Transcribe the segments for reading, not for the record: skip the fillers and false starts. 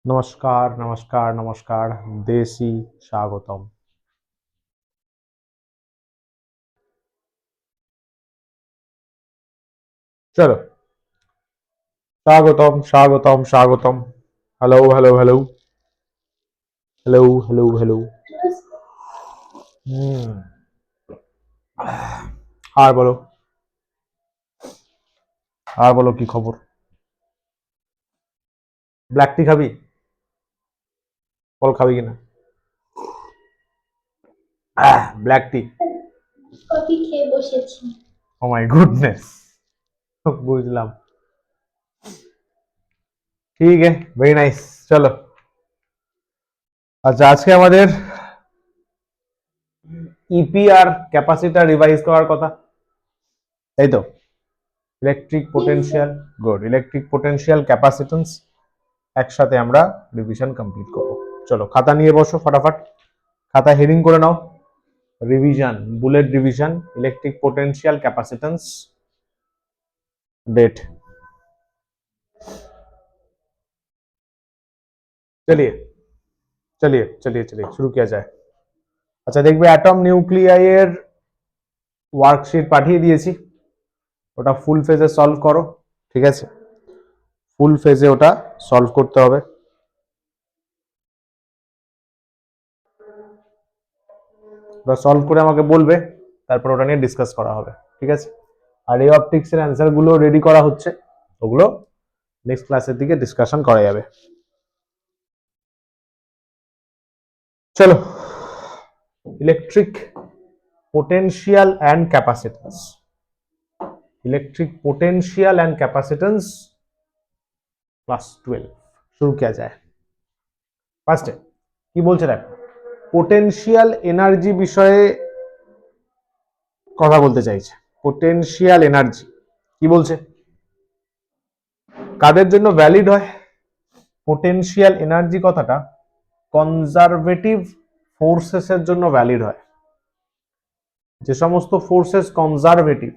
नमस्कार नमस्कार नमस्कार देसी स्वागतम। चलो स्वागतम स्वागतम स्वागतम। Hello hello hello hello hello hello. আর বলো আর বলো কি খবর? ব্ল্যাক টি খাবি? বল খাবি কিনা? ব্ল্যাক টি। কফি খেয়ে বসেছি। ও মাই গুডনেস। বুঝলাম। ঠিক है, वेरी नाइस। चलो আচ্ছা, আজকে আমাদের ইপিআর ক্যাপাসিটার রিভাইজ করার কথা, তাই তো? Electric potential, good. Electric potential, capacitance একসাথে আমরা রিভিশন কমপ্লিট করব। চলো খাতা নিয়ে বসো ফটাফট, খাতা হেডিং করে নাও। Revision, bullet revision, electric potential capacitance, date. चलिए चलिए चलिए चलिए शुरू किया जाए। আচ্ছা দেখবে অ্যাটম নিউক্লিয়াইয়ের ওয়ার্কশিট পাঠিয়ে দিয়েছি, ওটা ফুল ফেজে সলভ করো। ঠিক আছে, ফুল ফেজে ওটা সলভ করতে হবে। ওটা সলভ করে আমাকে বলবে, তারপর ওটা নিয়ে ডিসকাস করা হবে। ঠিক আছে, আর এই অপটিক্স এর অ্যান্সার গুলো রেডি করা হচ্ছে, ওগুলো নেক্সট ক্লাসের দিকে ডিসকাশন করা যাবে। চলো, electric potential and capacitance, electric potential and capacitance class 12 शुरू किया जाए। ফার্স্টে কি বলছে দেখ, পোটেনশিয়াল এনার্জি বিষয়ে কথা বলতে চাইছে। পোটেনশিয়াল এনার্জি কি বলছে, কাদের জন্য ভ্যালিড হয়? পোটেনশিয়াল এনার্জি কথাটা কনজারভেটিভ ফোর্সেস এর জন্য ভ্যালিড হয়। যে সমস্ত ফোর্সেস কনজারভেটিভ,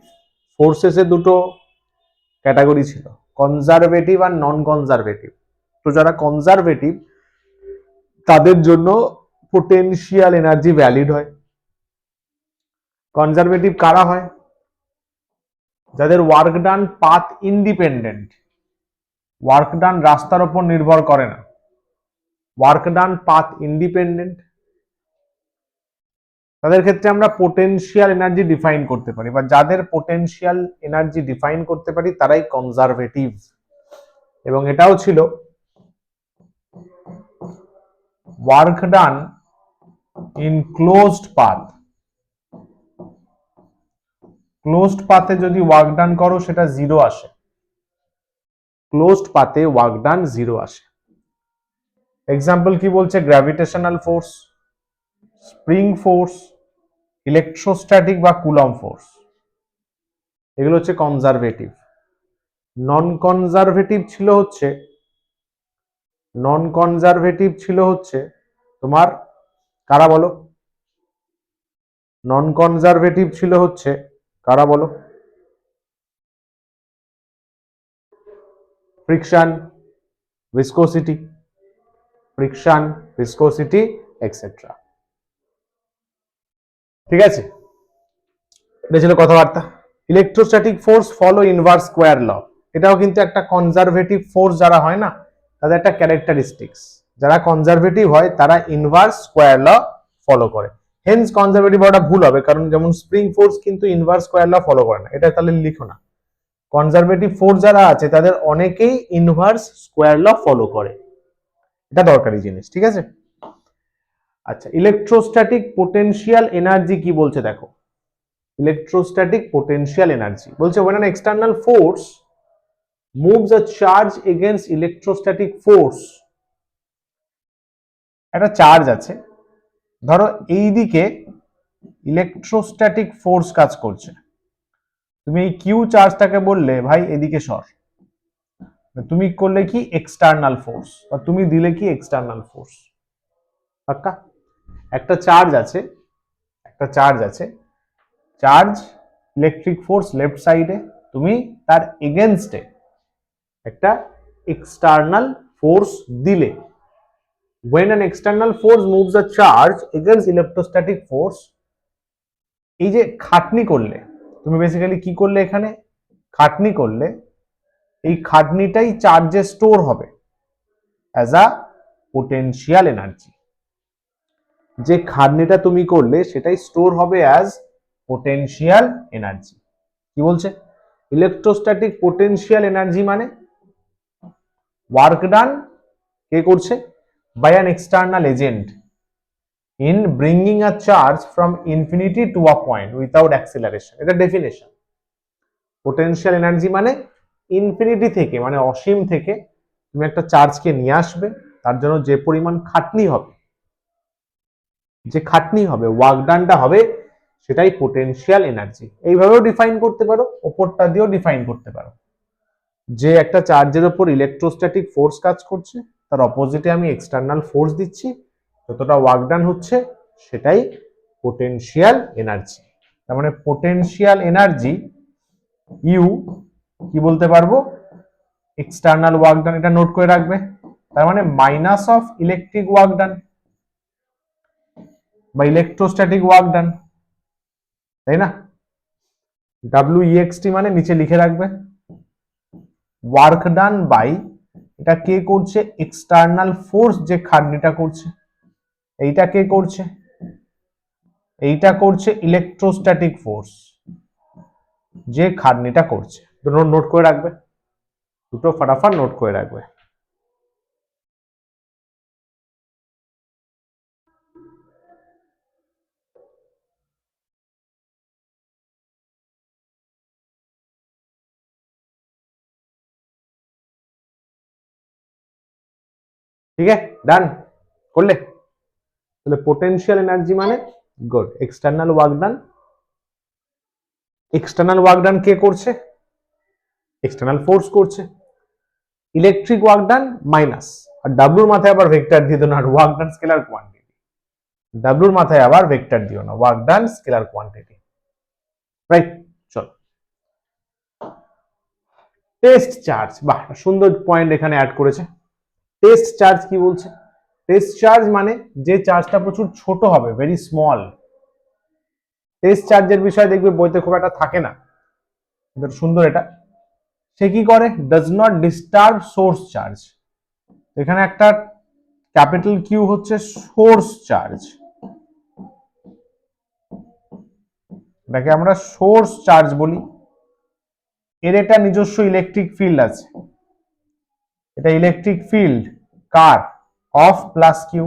ফোর্সেস এর দুটো ক্যাটাগরি ছিল, কনজারভেটিভ আর নন কনজারভেটিভ। তো যারা কনজারভেটিভ তাদের জন্য পোটেনশিয়াল এনার্জি ভ্যালিড হয়। কনজারভেটিভ কারা হয়? যাদের work done path independent, work done রাস্তার উপর নির্ভর করে না, ওয়ার্ক ডান পাথ ইন্ডিপেন্ডেন্ট, তাদের ক্ষেত্রে আমরা পোটেনশিয়াল এনার্জি ডিফাইন করতে পারি, বা যাদের পোটেনশিয়াল এনার্জি ডিফাইন করতে পারি তারাই কনজারভেটিভ। এবং এটাও ছিল work done in closed path. Closed পাথে যদি ওয়ার্ক ডান করো সেটা জিরো আসে, ক্লোজড পাথে ওয়ার্ক ডান জিরো আসে। এক্সাম্পল কি বলছে, gravitational force, spring force, electrostatic বা কুলম ফোর্স, এগুলো হচ্ছে কনজারভেটিভ। নন কনজারভেটিভ ছিল হচ্ছে, নন কনজারভেটিভ ছিল হচ্ছে তোমার কারা বলো? নন কনজারভেটিভ ছিল হচ্ছে কারা বলো? Friction, viscosity, friction, viscosity etcetera. ঠিক আছে, এটা ছিল কথাবার্তা। Electrostatic force follow inverse square law, এটাও কিন্তু একটা কনজারভেটিভ ফোর্স যারা হয় না, তাদের একটা ক্যারেক্টারিস্টিক্স। যারা কনজারভেটিভ হয় তারা ইনভার্স স্কোয়ার ল ফলো করে। হেন্স কনজারভেটিভ হওয়াটা ভুল হবে, কারণ যেমন স্প্রিং ফোর্স কিন্তু ইনভার্স স্কোয়ার ল ফলো করে না, এটা তাহলে লিখো না। কনজারভেটিভ ফোর্স যারা আছে তাদের অনেকেই ইনভার্স স্কোয়ার ল ফলো করে, এটা দরকারি জিনিস। ঠিক আছে, আচ্ছা ইলেকট্রোস্ট্যাটিক পোটেনশিয়াল এনার্জি কি বলছে দেখো। ইলেকট্রোস্ট্যাটিক পোটেনশিয়াল এনার্জি বলছে when an external force moves a charge against electrostatic force, একটা চার্জ আছে, ধরো এই দিকে ইলেকট্রোস্ট্যাটিক ফোর্স কাজ করছে, তুমি এই কিউ চার্জটাকে বললে ভাই এদিকে সর, তুমি করলে কি এক্সটার্নাল ফোর্স, বা তুমি দিলে কি এক্সটার্নাল ফোর্স। পাক্কা? একটা চার্জ আছে, একটা চার্জ আছে, চার্জ ইলেকট্রিক ফোর্স লেফট সাইডে, তুমি তার এগেনস্টে একটা এক্সটার্নাল ফোর্স দিলে, when an external force moves a charge against electrostatic force, এই যে খাটনি করলে তুমি বেসিক্যালি কি করলে, এখানে খাটনি করলে, এই খাটনিটাই চার্জে স্টোর হবে অ্যাজ আ পোটেনশিয়াল এনার্জি। যে খাটনিটা তুমি করলে সেটাই স্টোর হবে অ্যাজ পোটেনশিয়াল এনার্জি। কি বলছে? ইলেকট্রোস্ট্যাটিক পোটেনশিয়াল এনার্জি মানে ওয়ার্ক ডান কে করছে? By an external agent in bringing a charge from infinity to a point without acceleration. এটা ডেফিনেশন। পোটেনশিয়াল এনার্জি মানে ইনফিনিটি থেকে, মানে অসীম থেকে তুমি একটা চার্জকে নিয়ে আসবে, তার জন্য যে পরিমাণ খাটনি হবে, যে খাটনি হবে, ওয়ার্ক ডানটা হবে, সেটাই পোটেনশিয়াল এনার্জি। এইভাবেও ডিফাইন করতে পারো, ওপরটা দিয়েও ডিফাইন করতে পারো। যে একটা চার্জের উপর ইলেকট্রোস্ট্যাটিক ফোর্স কাজ করছে, তার অপোজিটে আমি এক্সটার্নাল ফোর্স দিচ্ছি, যতটা ওয়ার্ক ডান হচ্ছে সেটাই পোটেনশিয়াল এনার্জি। তার মানে পোটেনশিয়াল এনার্জি ইউ কি বলতে পারবো? এক্সটার্নাল ওয়ার্ক ডান। এটা নোট করে রাখবে। তার মানে মাইনাস অফ ইলেকট্রিক ওয়ার্ক ডান বা ইলেকট্রোস্ট্যাটিক ওয়ার্ক ডান, তাই না? WEXT মানে নিচে লিখে রাখবে, ওয়ার্ক ডান বাই, এটা কে করছে? এক্সটার্নাল ফোর্স যে খাটনিটা করছে, এইটা কে করছে? এইটা করছে ইলেকট্রোস্ট্যাটিক ফোর্স যে খাটনিটা করছে। দুটো নোট করে রাখবে, দুটো ফটাফট নোট করে রাখবে। ঠিক আছে, ডান করলে? তাহলে পোটেনশিয়াল এনার্জি মানে good, external work done. External work done কে করছে? এক্সটার্নাল ফোর্স করছে। ইলেকট্রিক ওয়ার্ক ডান মাইনাস, আর ডাব্লুর মাথায় আবার ভেক্টর দিয়ে দেন, আর ওয়ার্ক ডান স্কেলার কোয়ান্টিটি। ডাব্লুর মাথায় আবার ভেক্টর দিও না, work done scalar quantity. Right, চলো টেস্ট চার্জ। বাহ, সুন্দর পয়েন্ট এখানে অ্যাড করেছে। টেস্ট চার্জ কি বলছে? টেস্ট চার্জ মানে যে চার্জটা প্রচুর ছোট হবে, ভেরি স্মল। টেস্ট চার্জের বিষয় দেখবে বইতে খুব একটা থাকে না, সুন্দর এটা। সে কি করে? Does not disturb source charge. এখানে একটা ক্যাপিটাল কিউ হচ্ছে সোর্স চার্জ, এটাকে আমরা সোর্স চার্জ বলি। এর এটা নিজস্ব ইলেকট্রিক ফিল্ড আছে। এটা ইলেকট্রিক ফিল্ড কার? Of plus Q.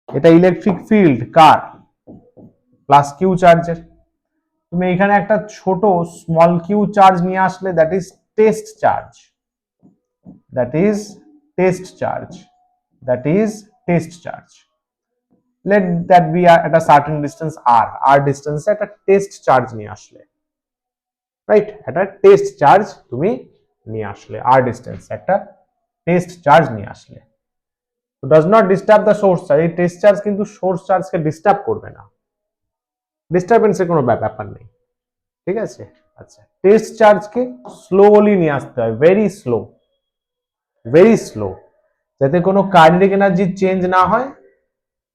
এটা ইলেকট্রিক ফিল্ড কার? প্লাস কিউ চার্জের। তুমি এখানে একটা ছোট স্মল কিউ চার্জ নিয়ে আসলে, that is test charge, that is test charge, that is test charge. let that be at a certain distance r distance একটা টেস্ট চার্জ নিয়ে আসলে, রাইট? একটা টেস্ট চার্জ তুমি নিয়ে আসলে, r distance একটা টেস্ট চার্জ নিয়ে আসলে। তো does not disturb the source charge। এই টেস্ট চার্জ কিন্তু সোর্স চার্জকে ডিস্টার্ব করবে না, ডিস্টারবেন্সের কোনো ব্যাপার নেই। ঠিক আছে? আচ্ছা, টেস্ট চার্জকে স্লোলি নিয়ে আসতে হয়, ভেরি স্লো, ভেরি স্লো, যাতে কোনো কাইনেটিক এনার্জি চেঞ্জ না হয়,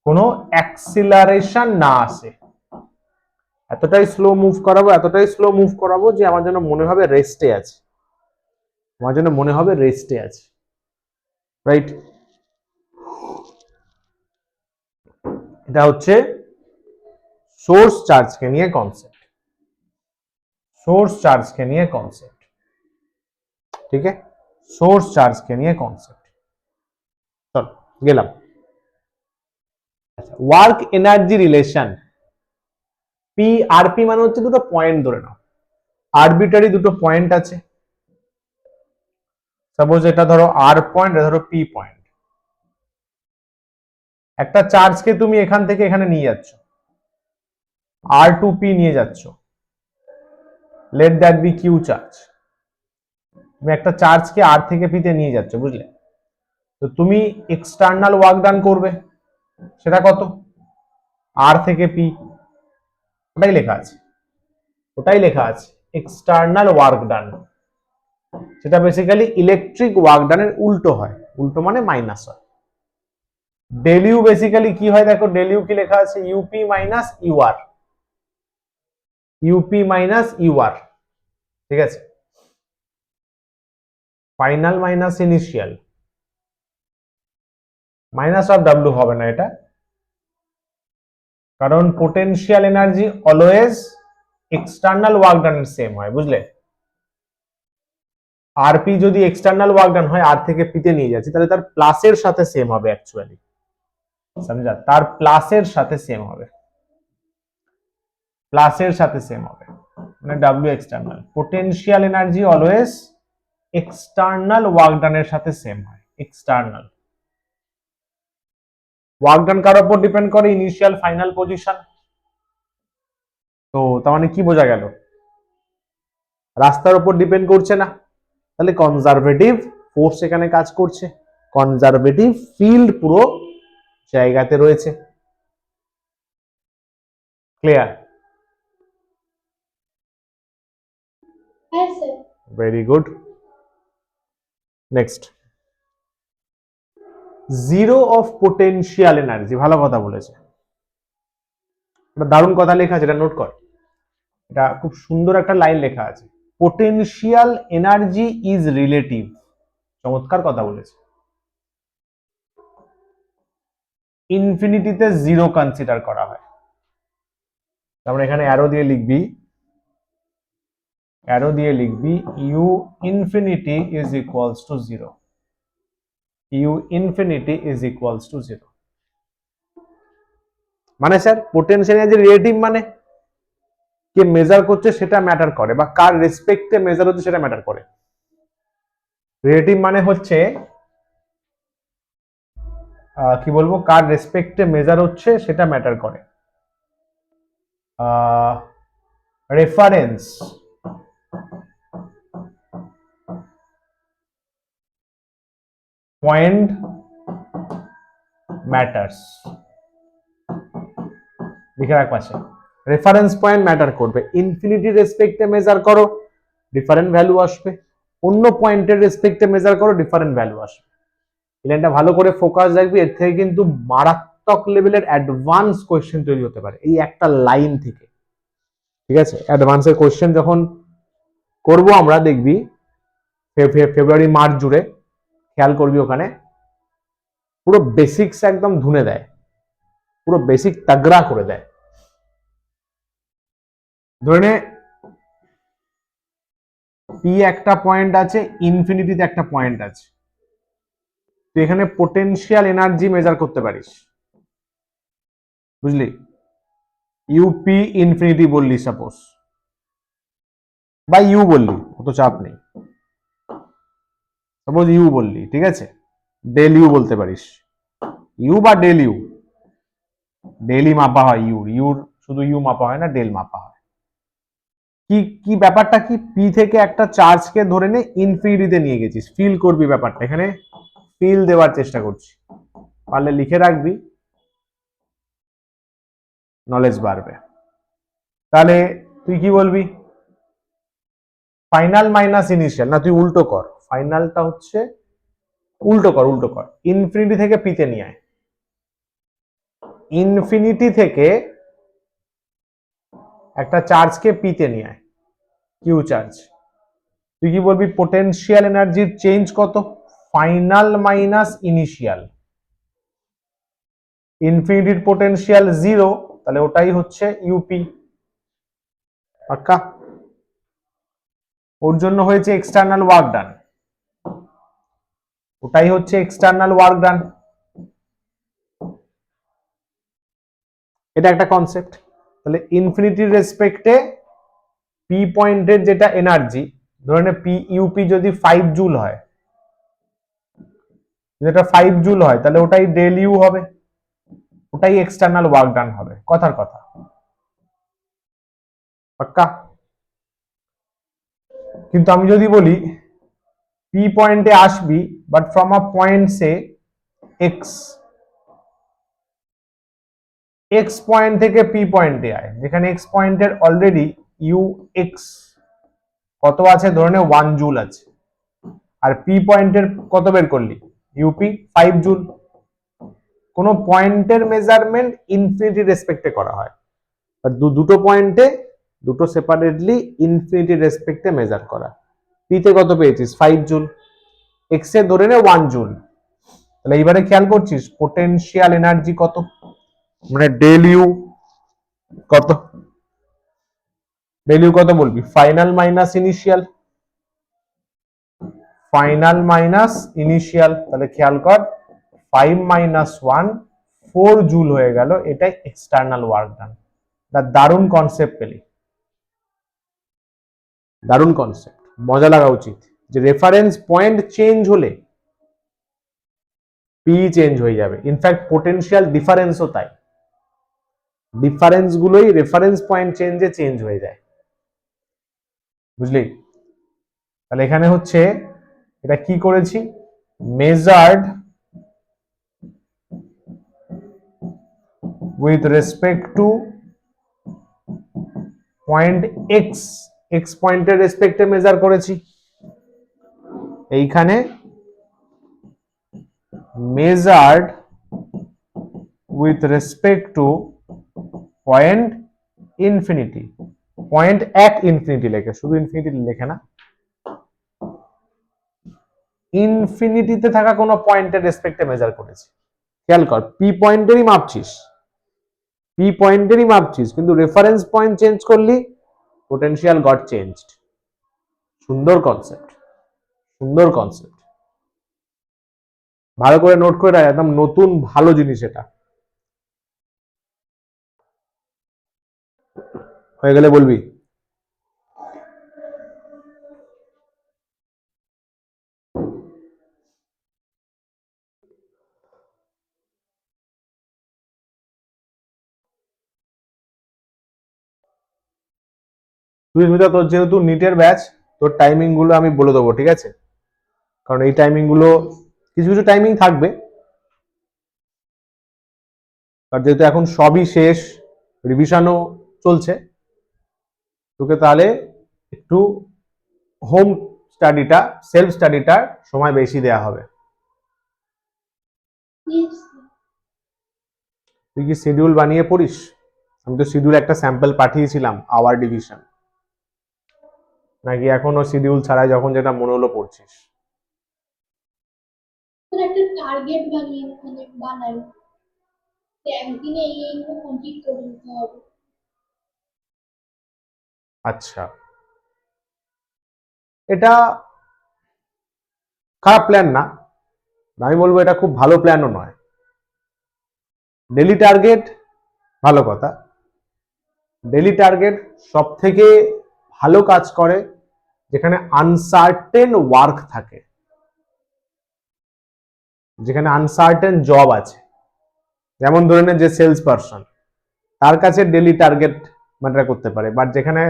কোনো অ্যাক্সিলারেশন না আসে। এতটাই স্লো মুভ করাবো, এতটাই স্লো মুভ করাবো যে আমার যেন মনে হবে রেস্টে আছে, আমার যেন মনে হবে রেস্টে আছে, রাইট? এটা হচ্ছে সোর্স চার্জকে নিয়ে কনসেপ্ট, সোর্স চার্জকে নিয়ে কনসেপ্ট। ঠিক আছে, সোর্স চার্জকে নিয়ে কনসেপ্ট। চল গেলাম। আচ্ছা, work energy relation, P R P মানে হচ্ছে দুটো পয়েন্ট ধরে নাও, আরবিটারি দুটো পয়েন্ট আছে। সাপোজ এটা ধরো আর পয়েন্ট, এটা ধরো পি পয়েন্ট। একটা চার্জকে তুমি এখান থেকে এখানে নিয়ে যাচ্ছ, আর টু পি নিয়ে যাচ্ছ, let that be Q charge. তুমি একটা চার্জকে আর থেকে পিতে নিয়ে যাচ্ছ, বুঝলে? তো তুমি এক্সটার্নাল ওয়ার্ক ডান করবে, সেটা কত? আর থেকে পি, ওটাই লেখা আছে, ওটাই লেখা আছে এক্সটার্নাল ওয়ার্ক ডান। সেটা বেসিক্যালি ইলেকট্রিক ওয়ার্ক ডানের উল্টো হয়, উল্টো মানে মাইনাস হয়। ডেল ইউ বেসিক্যালি কি হয় দেখো, ডেল ইউ কি লেখা আছে, U P minus U R, U P minus U R, ঠিক আছে, final minus initial, minus of W হবে না এটা, কারণ potential energy always external work ডানের সেম হয়, বুঝলে। আরপি যদি এক্সটার্নাল ওয়ার্ক ডান হয়, আর থেকে পিতে নিয়ে যাচ্ছি, তাহলে তার প্লাসের সাথে সেম হবে অ্যাকচুয়ালি, সমঝা, তার প্লাসের সাথে সেম হবে, প্লাসের সাথে সেম হবে, মানে W external, potential energy always external work ডানের সাথে সেম হয়, এক্সটার্নাল ওয়ার্ক ডান কার উপর ডিপেন্ড করে, ইনিশিয়াল ফাইনাল পজিশন। তো তার মানে কি বোঝা গেল, রাস্তার উপর ডিপেন্ড করছে না, তাহলে কনজারভেটিভ ফোর্স এখানে কাজ করছে, কনজারভেটিভ ফিল্ড পুরো জায়গাতে রয়েছে, ক্লিয়ার? হ্যাঁ sir. Very good. Next, zero of potential energy, ভালো কথা বলেছে, এটা দারুণ কথা লেখা আছে, এটা নোট কর, এটা খুব সুন্দর একটা লাইন লেখা আছে, পোটেনশিয়াল এনার্জি ইজ রিলেটিভ, চমৎকার কথা বলেছে। ইনফিনিটিতে জিরো কনসিডার করা হয়, তারপরে এখানে অ্যারো দিয়ে লিখবি, অ্যারো দিয়ে লিখবি U infinity is equals to zero, U infinity is equals to zero. মানে স্যার পোটেনশিয়াল এনার্জি রিলেটিভ মানে কে মেজার করছে সেটা ম্যাটার করে, বা কার রেসপেক্টে মেজার হচ্ছে সেটা ম্যাটার করে। রিলেটিভ মানে হচ্ছে কি বলবো, কার রেসপেক্টে মেজার হচ্ছে সেটা ম্যাটার করে। রেফারেন্স পয়েন্ট ম্যাটার্স, লিখে রাখ পাশে, রেফারেন্স পয়েন্ট ম্যাটার করবে, ইনফিনিটি রেসপেক্টে মেজার করো ডিফারেন্ট ভ্যালু আসবে, অন্য পয়েন্টের রেসপেক্টে মেজার করো ডিফারেন্ট ভ্যালু আসবে। লাইনটা ভালো করে ফোকাস রাখবি, এর থেকে কিন্তু মারাত্মক লেভেলের অ্যাডভান্স কোয়েশ্চেন তৈরি হতে পারে এই একটা লাইন থেকে, ঠিক আছে। অ্যাডভান্সের কোয়েশ্চেন যখন করব আমরা, দেখবি ফেব্রুয়ারি মার্চ জুড়ে, খেয়াল করবি ওখানে পুরো বেসিক্স একদম ধুনে দেয়, পুরো বেসিক তাগড়া করে দেয়। ধরে নে পি একটা পয়েন্ট আছে, ইনফিনিটিতে একটা পয়েন্ট আছে, তুই এখানে পোটেনশিয়াল এনার্জি মেজার করতে পারিস, বুঝলি, ইউপি ইনফিনিটি বললি সাপোজ, বা ইউ বললি, অত চাপ নেই, সাপোজ ইউ বললি, ঠিক আছে, ডেল ইউ বলতে পারিস, ইউ বা ডেল ইউ, ডেলই মাপা হয়, ইউর শুধু ইউ মাপা হয় না, ডেল মাপা হয়। কি কি ব্যাপারটা কি, পি থেকে একটা চার্জকে ধরে নে ইনফিনিটিতে নিয়ে গেছিস, ফিল করবি ব্যাপারটা, এখানে ফিল দেওয়ার চেষ্টা করছি, পারলে লিখে রাখবি, নলেজ বাড়বে। তাহলে তুই কি বলবি, ফাইনাল মাইনাস ইনিশিয়াল, না তুই উল্টো কর, ফাইনালটা হচ্ছে উল্টো কর, উল্টো কর, ইনফিনিটি থেকে পিতে নিয়ে আয়, ইনফিনিটি থেকে একটা চার্জকে পিতে নিয়ে আয়, কিউ চার্জ, তুই কি বলবি পোটেনশিয়াল এনার্জির চেঞ্জ কত, ফাইনাল মাইনাস ইনিশিয়াল, ইনফিনিটির পোটেনশিয়াল জিরো, তাহলে ওটাই হচ্ছে ইউপি, পাক্কা। ওর জন্য হয়েছে এক্সটার্নাল ওয়ার্ক ডান, ওটাই হচ্ছে এক্সটার্নাল ওয়ার্ক ডান, এটা একটা কনসেপ্ট। তাহলে ইনফিনিটির রেসপেক্টে পি পয়েন্টের যেটা এনার্জি, ধরে নে পি ইউপি যদি 5 জুল হয়, যেটা 5 জুল হয়, তাহলে ওটাই ডেল ইউ হবে, ওটাই এক্সটার্নাল ওয়ার্ক ডান হবে, কথার কথা, পাক্কা। কিন্তু আমি যদি বলি পি পয়েন্টে আসবি, but from a point say x, x point থেকে পি পয়েন্টে আয়, যেখানে এক্স পয়েন্টের অলরেডি ইউ এক্স কত আছে, ধরে নে 1 জুল আছে, আর পি পয়েন্টের কত বের করলি, ইউপি 5 জুল, কোনো পয়েন্টের মেজারমেন্ট ইনফিনিটি রেসপেক্টে করা হয়, আর দুটো পয়েন্টে দুটো সেপারেটলি ইনফিনিটি রেসপেক্টে মেজার করা। পিতে কত পেয়েছিস? 5 জুল। এক্স এ ধরে নে 1 জুল। তাহলে এইবারে খেয়াল করছিস পোটেনশিয়াল এনার্জি কত, মানে ডেল ইউ কত? ডেল ইউ কত বলবি? Final minus initial. Final minus initial, তাহলে খেয়াল কর 5 মাইনাস 1 4 জুল হয়ে গেল, এটাই এক্সটার্নাল ওয়ার্ক ডান। দারুণ কনসেপ্ট পেলি, দারুণ কনসেপ্ট, মজা লাগা উচিত যে রেফারেন্স পয়েন্ট চেঞ্জ হলে পি চেঞ্জ হয়ে যাবে। ইনফ্যাক্ট পোটেনশিয়াল ডিফারেন্সও তাই, ডিফারেন্স গুলোই রেফারেন্স পয়েন্ট চেঞ্জে চেঞ্জ হয়ে যায়, বুঝলি? তাহলে এখানে হচ্ছে এটা কি করেছি, measured with respect to point x, x পয়েন্টের রেসপেক্টে মেজার করেছি। এইখানে measured with respect to point infinity, point এক ইনফিনিটি লেখে, শুধু ইনফিনিটি লেখে না, ইনফিনিটিতে থাকা কোনো পয়েন্টের রেসপেক্টে মেজার করেছি। খেয়াল কর পি পয়েন্টেরই মাপছিস, পি পয়েন্টেরই মাপছিস, কিন্তু রেফারেন্স পয়েন্ট চেঞ্জ করলি পোটেনশিয়াল গট চেঞ্জড। সুন্দর কনসেপ্ট, সুন্দর কনসেপ্ট, ভালো করে নোট করে রাখ, একদম নতুন ভালো জিনিস এটা। হয়ে গেলে বলবি। তুই স্মিতা, তোর যেহেতু নিটের ব্যাচ, তোর টাইমিং গুলো আমি বলে দেবো, ঠিক আছে? কারণ এই টাইমিং গুলো কিছু কিছু টাইমিং থাকবে, আর যেহেতু এখন সবই শেষ, রিভিশনও চলছে, তোকে তাহলে একটু হোম স্টাডিটা, সেলফ স্টাডিটার সময় বেশি দেয়া হবে। Yes, sir. তুই কি শিডিউল বানিয়ে পড়িস? আমি তো শিডিউল একটা স্যাম্পল পাঠিয়েছিলাম আওয়ার ডিভিশন, নাকি এখনো শিডিউল ছাড়াই যখন যেটা মনে হলো পড়ছিস? স্যার একটা টার্গেট বানিয়ে বানাই যে একদিনে এইগুলো কমপ্লিট করে দিতে হবে। আচ্ছা, এটা খারাপ প্ল্যান না, আমি বলবো এটা খুব ভালো প্ল্যানও নয়। ডেলি টার্গেট ভালো কথা, ডেলি টার্গেট সব থেকে ভালো কাজ করে যেখানে আনসার্টেন ওয়ার্ক থাকে, যেখানে আনসার্টেন জব আছে। যেমন ধরে নে যে সেলস পারসন, তার কাছে ডেলি টার্গেট ম্যাটার করতে পারে, বাট যেখানে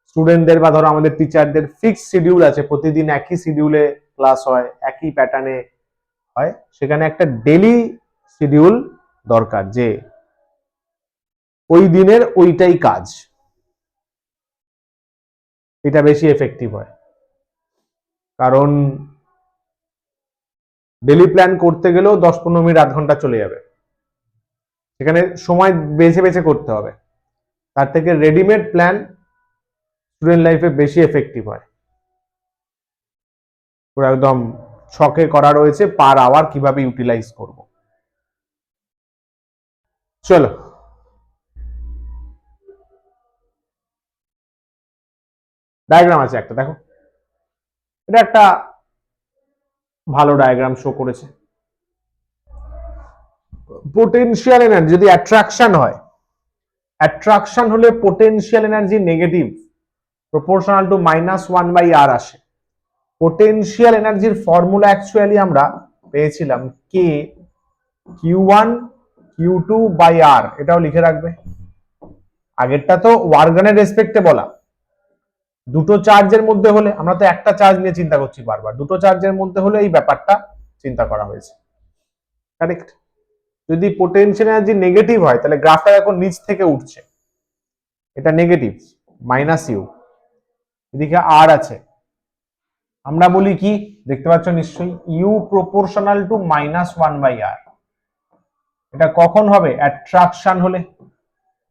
স্টুডেন্টদের বা ধরো আমাদের টিচারদের ফিক্সড শিডিউল আছে, প্রতিদিন একই শিডিউলে ক্লাস হয়, একই প্যাটার্নে হয়, সেখানে একটা ডেলি শিডিউল দরকার, যে ওই দিনের ওইটাই কাজ, এটা বেশি এফেক্টিভ হয়। কারণ ডেলি প্ল্যান করতে গেলেও 10-15 মিনিট, আধ ঘন্টা চলে যাবে, সেখানে সময় বেছে বেছে করতে হবে। তার থেকে রেডিমেড প্ল্যান স্টুডেন্ট লাইফে বেশি এফেক্টিভ হয়। পুরো একদম ছকে করা রয়েছে পার আওয়ার কিভাবে ইউটিলাইজ করব। চলো, ডায়াগ্রাম আছে একটা, দেখো, এটা একটা ভালো ডায়াগ্রাম শো করেছে। পোটেনশিয়াল এনার্জি যদি অ্যাট্রাকশন হয়, অ্যাট্রাকশন হলে potential energy negative, proportional to -1/r আসে। পোটেনশিয়াল এনার্জির ফর্মুলা অ্যাকচুয়ালি আমরা পেয়েছিলাম কে Q1 Q2/r, এটাও লিখে রাখবে। আগেরটা তো ওয়ার্ক ডানের রেসপেক্টে বলা, দুটো চার্জের মধ্যে হলে, আমরা তো একটা চার্জ নিয়ে চিন্তা করছি বারবার, দুটো চার্জের মধ্যে হলে এই ব্যাপারটা চিন্তা করা হয়েছে, কারেক্ট? যদি পোটেনশিয়াল এনার্জি নেগেটিভ হয়, তাহলে গ্রাফটা এখন নিচ থেকে উঠছে, এটা নেগেটিভ, -u, এদিকে আর আছে, আমরা বলি কি, দেখতে পাচ্ছ নিশ্চয়ই, u প্রপোর্শনাল টু -1/r। এটা কখন হবে? অ্যাট্রাকশন হলে।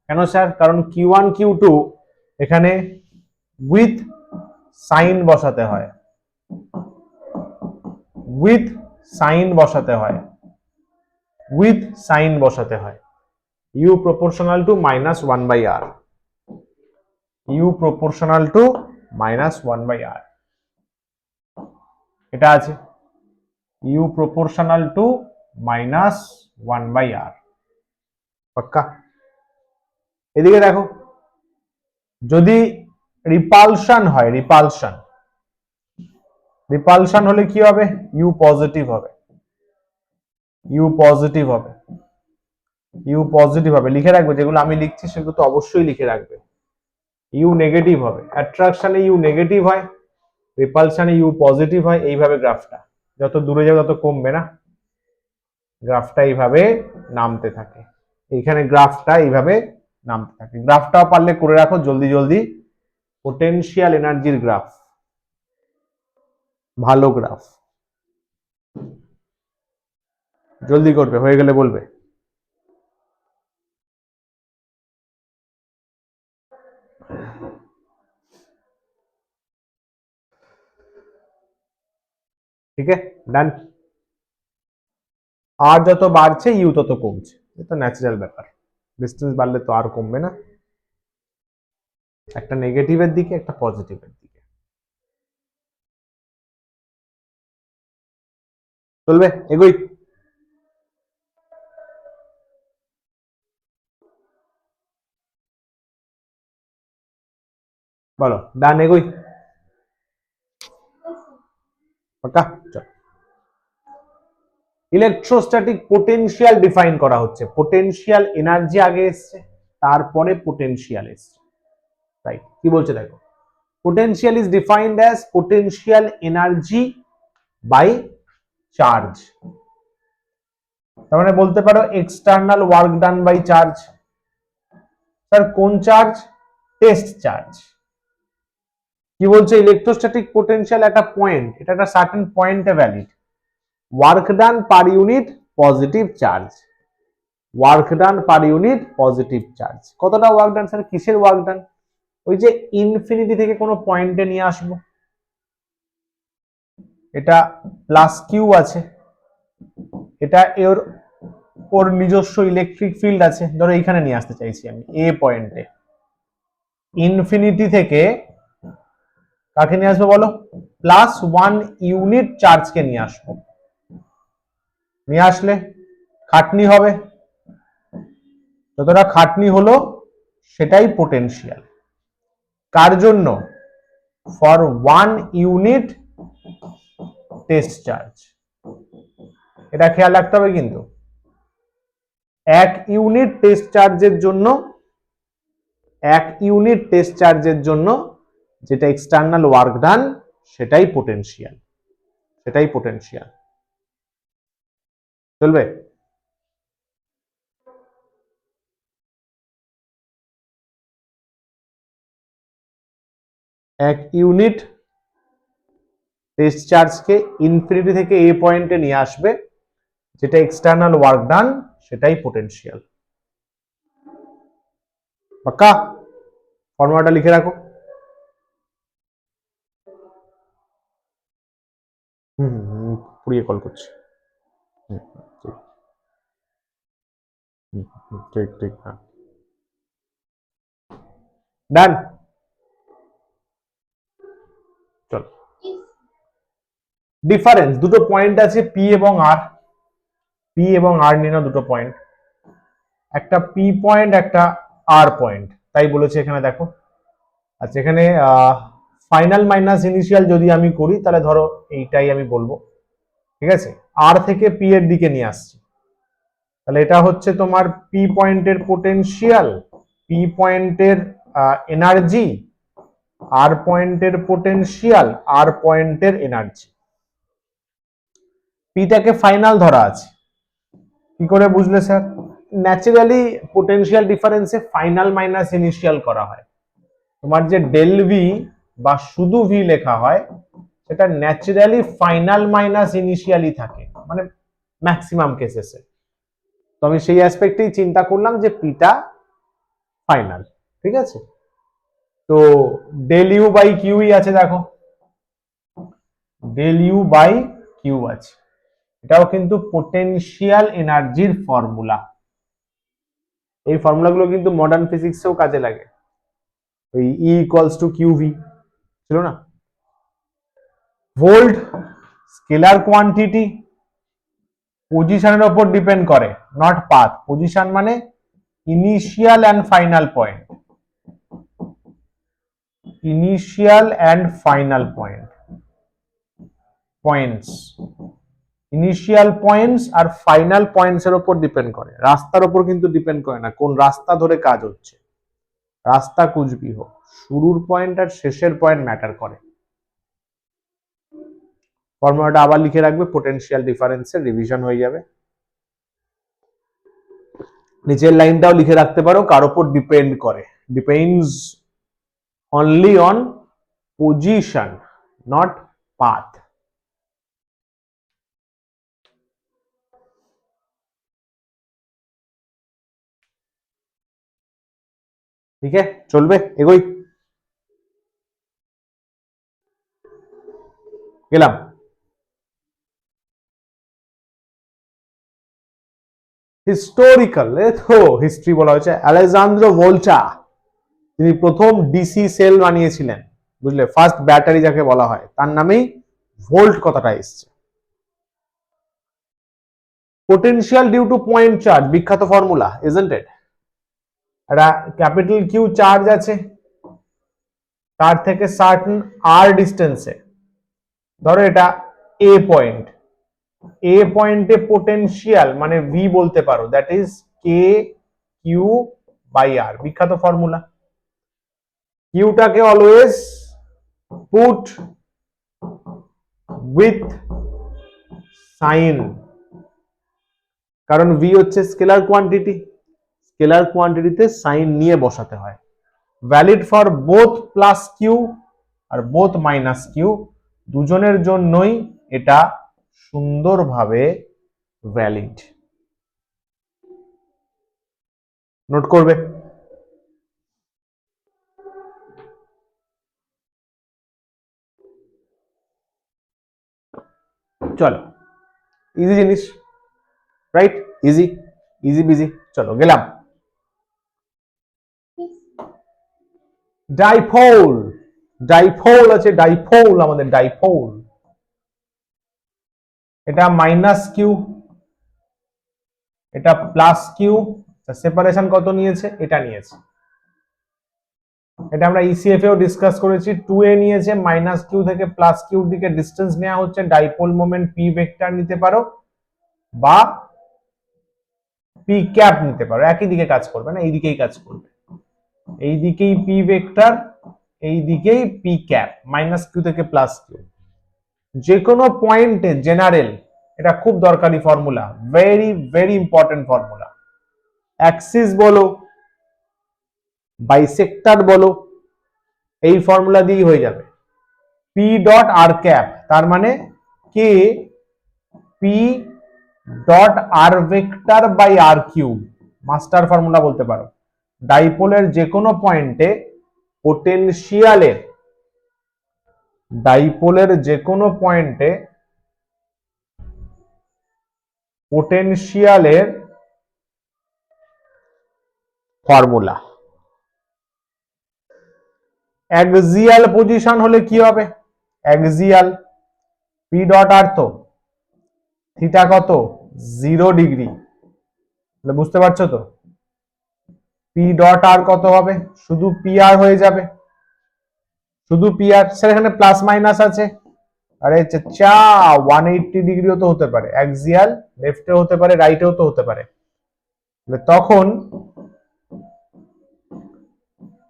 কেন স্যার? কারণ Q1 Q2 এখানে উইথ সাইন বসাতে হয়, উইথ সাইন বসাতে হয়, উইথ সাইন বসাতে হয়। U proportional to minus 1 by R, U proportional to minus 1 by R, এটা আছে U proportional to minus 1 by R, পাক্কা? এদিকে দেখো, যদি রিপালশন হয়, রিপালশন, রিপালশন হলে কি হবে? U পজিটিভ হবে, U পজিটিভ হবে, U পজিটিভ হবে। লিখে রাখবে, যেগুলো আমি লিখছি সেগুলো তো অবশ্যই লিখে রাখবে। U নেগেটিভ হবে, অ্যাট্রাকশনে U নেগেটিভ হয়, রিপালশনে U পজিটিভ হয়। এইভাবে গ্রাফটা যত দূরে যাবে তত কমবে না, গ্রাফটা এইভাবে নামতে থাকে। এইখানে গ্রাফটা এইভাবে নামতে থাকে। গ্রাফটাও পারলে করে রাখো জলদি জলদি। পোটেনশিয়াল এনার্জির গ্রাফ, ভালো গ্রাফ, জলদি করবে, হয়ে গেলে বলবে। ঠিক আছে, ডান। আর যত বাড়ছে ইউ তত কমছে, এটা ন্যাচারাল ব্যাপার। ডিস্টেন্স বাড়লে তো আর কমবে না, একটা নেগেটিভের দিকে একটা পজিটিভের দিকে চলবে। এগোই। বলো, ডান, এগোই, পাক্কা? চল, ইলেকট্রোস্ট্যাটিক পোটেনশিয়াল ডিফাইন করা হচ্ছে। পোটেনশিয়াল এনার্জি আগে এসছে, তারপরে পোটেনশিয়াল এসছে, রাইট? কি বলছে দেখো, potential is defined as potential energy by charge। তার মানে বলতে পারো external work done by charge. Sir কোন চার্জ? Test charge. কি বলছে? ইলেকট্রোস্ট্যাটিক পোটেনশিয়াল একটা পয়েন্ট, এটা একটা সার্টেন পয়েন্টে valid. Work done per unit positive charge, work done per unit positive charge. কতটা ওয়ার্ক ডান? স্যার কিসের ওয়ার্ক ডান? ওই যে ইনফিনিটি থেকে কোনো পয়েন্টে নিয়ে আসবো, এটা প্লাস কিউ আছে, এটা এর ওর নিজস্ব ইলেকট্রিক ফিল্ড আছে, ধরো এইখানে নিয়ে আসতে চাইছি আমি এ পয়েন্টে। ইনফিনিটি থেকে কাকে নিয়ে আসবো বলো? প্লাস 1 ইউনিট চার্জকে নিয়ে আসবো। নিয়ে আসলে খাটনি হবে, যতটা খাটনি হলো সেটাই পোটেনশিয়াল। কার জন্য? For 1 unit test charge. এটা খেয়াল রাখতে হবে কিন্তু, 1 ইউনিট টেস্ট চার্জের জন্য, 1 ইউনিট টেস্ট চার্জের জন্য যেটা এক্সটার্নাল ওয়ার্ক ডান সেটাই পোটেনশিয়াল, সেটাই পোটেনশিয়াল। চলবে? এক ইউনিট টেস্ট চার্জকে ইনফিনিটি থেকে এ পয়েন্টে নিয়ে আসবে, যেটা এক্সটার্নাল ওয়ার্ক ডান সেটাই পোটেনশিয়াল। পাক্কা? ফর্মুলাটা লিখে রাখো। পুড়িয়ে কল করছি। ঠিক ঠিক, হ্যাঁ, ডান। চল, ডিফারেন্স দুটো পয়েন্ট আছে পি এবং আর। পি এবং আর নিয়ে নাও দুটো পয়েন্ট, একটা পি পয়েন্ট একটা আর পয়েন্ট, তাই বলেছে এখানে দেখো। আচ্ছা, এখানে ফাইনাল মাইনাস ইনিশিয়াল যদি আমি করি তাহলে ধরো এইটাই আমি বলবো, ঠিক আছে? আর থেকে পি এর দিকে নিয়ে আসছি, তাহলে এটা হচ্ছে তোমার পি পয়েন্টের পোটেনশিয়াল, পি পয়েন্টের এনার্জি, আর পয়েন্টের পোটেনশিয়াল, আর পয়েন্টের এনার্জি। পিটাকে ফাইনাল ধরা আছে। কি করে বুঝলে স্যার? ন্যাচারালি পোটেনশিয়াল ডিফারেন্সে ফাইনাল মাইনাস ইনিশিয়াল করা হয়। তোমার যে ডেল ভি বা শুধু ভি লেখা হয় সেটা ন্যাচারালি ফাইনাল মাইনাস ইনিশিয়ালি থাকে, মানে ম্যাক্সিমাম কেসেসে। তো আমি সেই অ্যাসপেক্টেই চিন্তা করলাম যে পিটা ফাইনাল, ঠিক আছে। তো ডেল ইউ বাই কিউই আছে, দেখো ডেল ইউ বাই কিউ আছে, এটাও কিন্তু পোটেনশিয়াল এনার্জির ফর্মুলা। এই ফর্মুলাগুলো কিন্তু মডার্ন ফিজিক্সেও কাজে লাগে। ওই E equals to Q V ছিল না। ভোল্ট স্কেলার কোয়ান্টিটি, পজিশনের উপর ডিপেন্ড করে, নট পাথ। পজিশন মানে initial and final point, initial and final points, initial points আর ফাইনাল পয়েন্টস এর উপর ডিপেন্ড করে, রাস্তার উপর কিন্তু ডিপেন্ড করে না কোন রাস্তা ধরে কাজ হচ্ছে। রাস্তা কুচবি হোক, শুরুর পয়েন্ট আর শেষের পয়েন্ট ম্যাটার করে। ফর্মুলাটা আবার লিখে রাখবে, পোটেনশিয়াল ডিফারেন্সের রিভিশন হয়ে যাবে। নিচের লাইনটাও লিখে রাখতে পারো, কার উপর ডিপেন্ড করে, depends only on position not path. ঠিক আছে, চলবে, এগোই। গেলাম হিস্টোরিক্যাল, তো হিস্ট্রি বলা হয়েছে। আলেজান্দ্রো ভোল্টা, তিনি প্রথম ডিসি সেল বানিয়েছিলেন, বুঝলে, ফার্স্ট ব্যাটারি যাকে বলা হয়, তার নামেই ভোল্ট কথাটা এসছে। Potential due to point charge, বিখ্যাত ফর্মুলা, ইজন্ট ইট? একটা ক্যাপিটাল কিউ চার্জ আছে, তার থেকে সার্টেন আর ডিস্টেন্সে, ধরো এটা এ পয়েন্ট, এ পয়েন্টে পোটেনশিয়াল মানে ভি বলতে পারো, that is K Q by R, বিখ্যাত ফর্মুলা। কিউটাকে অলওয়েজ পুট উইথ সাইন, কারণ ভি হচ্ছে স্কেলার কোয়ান্টিটি, স্কেলার কোয়ান্টিটিতে সাইন নিয়ে বসাতে হয়। Valid for both plus Q আর বোথ মাইনাস কিউ, দুজনের জন্যই এটা সুন্দরভাবে ভ্যালিড। নোট করবে। চলো, ইজি জিনিস, রাইট? Easy easy busy. চলো গেলাম। ডাইপোল, ডাইপোল আছে, ডাইপোল, আমাদের ডাইপোল, এটা মাইনাস কিউ, এটা প্লাস কিউ, সেপারেশন কত নিয়েছে? এটা নিয়েছে। এটা আমরা ইসিএফ এও ডিসকাস করেছি, 2a নিয়েছে, মাইনাস কিউ থেকে প্লাস কিউর দিকে ডিস্টেন্স নেওয়া হচ্ছে, ডাইপোল মোমেন্ট পি ভেক্টর নিতে পারো বা পি ক্যাপ নিতে পারো, একই দিকে কাজ করবে না, এই দিকেই কাজ করবে, এই দিকেই পি ভেক্টর, এই দিকেই পি ক্যাপ, মাইনাস কিউ থেকে প্লাস কিউ। যে কোনো পয়েন্টে জেনারেল, এটা খুব দরকারি formula, very very important formula. Axis বলো, বাইসেক্টর বলো, এই ফর্মুলা দিয়েই হয়ে যাবে। পি ডট আর ক্যাপ, তার মানে K P dot R vector by R cube, master formula বলতে পারো। ডাইপোলের যে কোনো পয়েন্টে পোটেনশিয়ালের, ডাইপোলের যে কোনো পয়েন্টে পোটেনশিয়ালের ফর্মুলা। অ্যাক্সিয়াল পজিশন হলে কি হবে? অ্যাক্সিয়াল পি ডট আর, তো থিটা কত? 0 ডিগ্রি, বুঝতে পারছো তো? পি ডট আর কত হবে? শুধু পি আর হয়ে যাবে, শুধু পি আর। সেখানে প্লাস মাইনাস আছে, আরে চা 180 ডিগ্রিও তো হতে পারে, অ্যাক্সিয়াল লেফটে হতে পারে, রাইটেও তো হতে পারে। তখন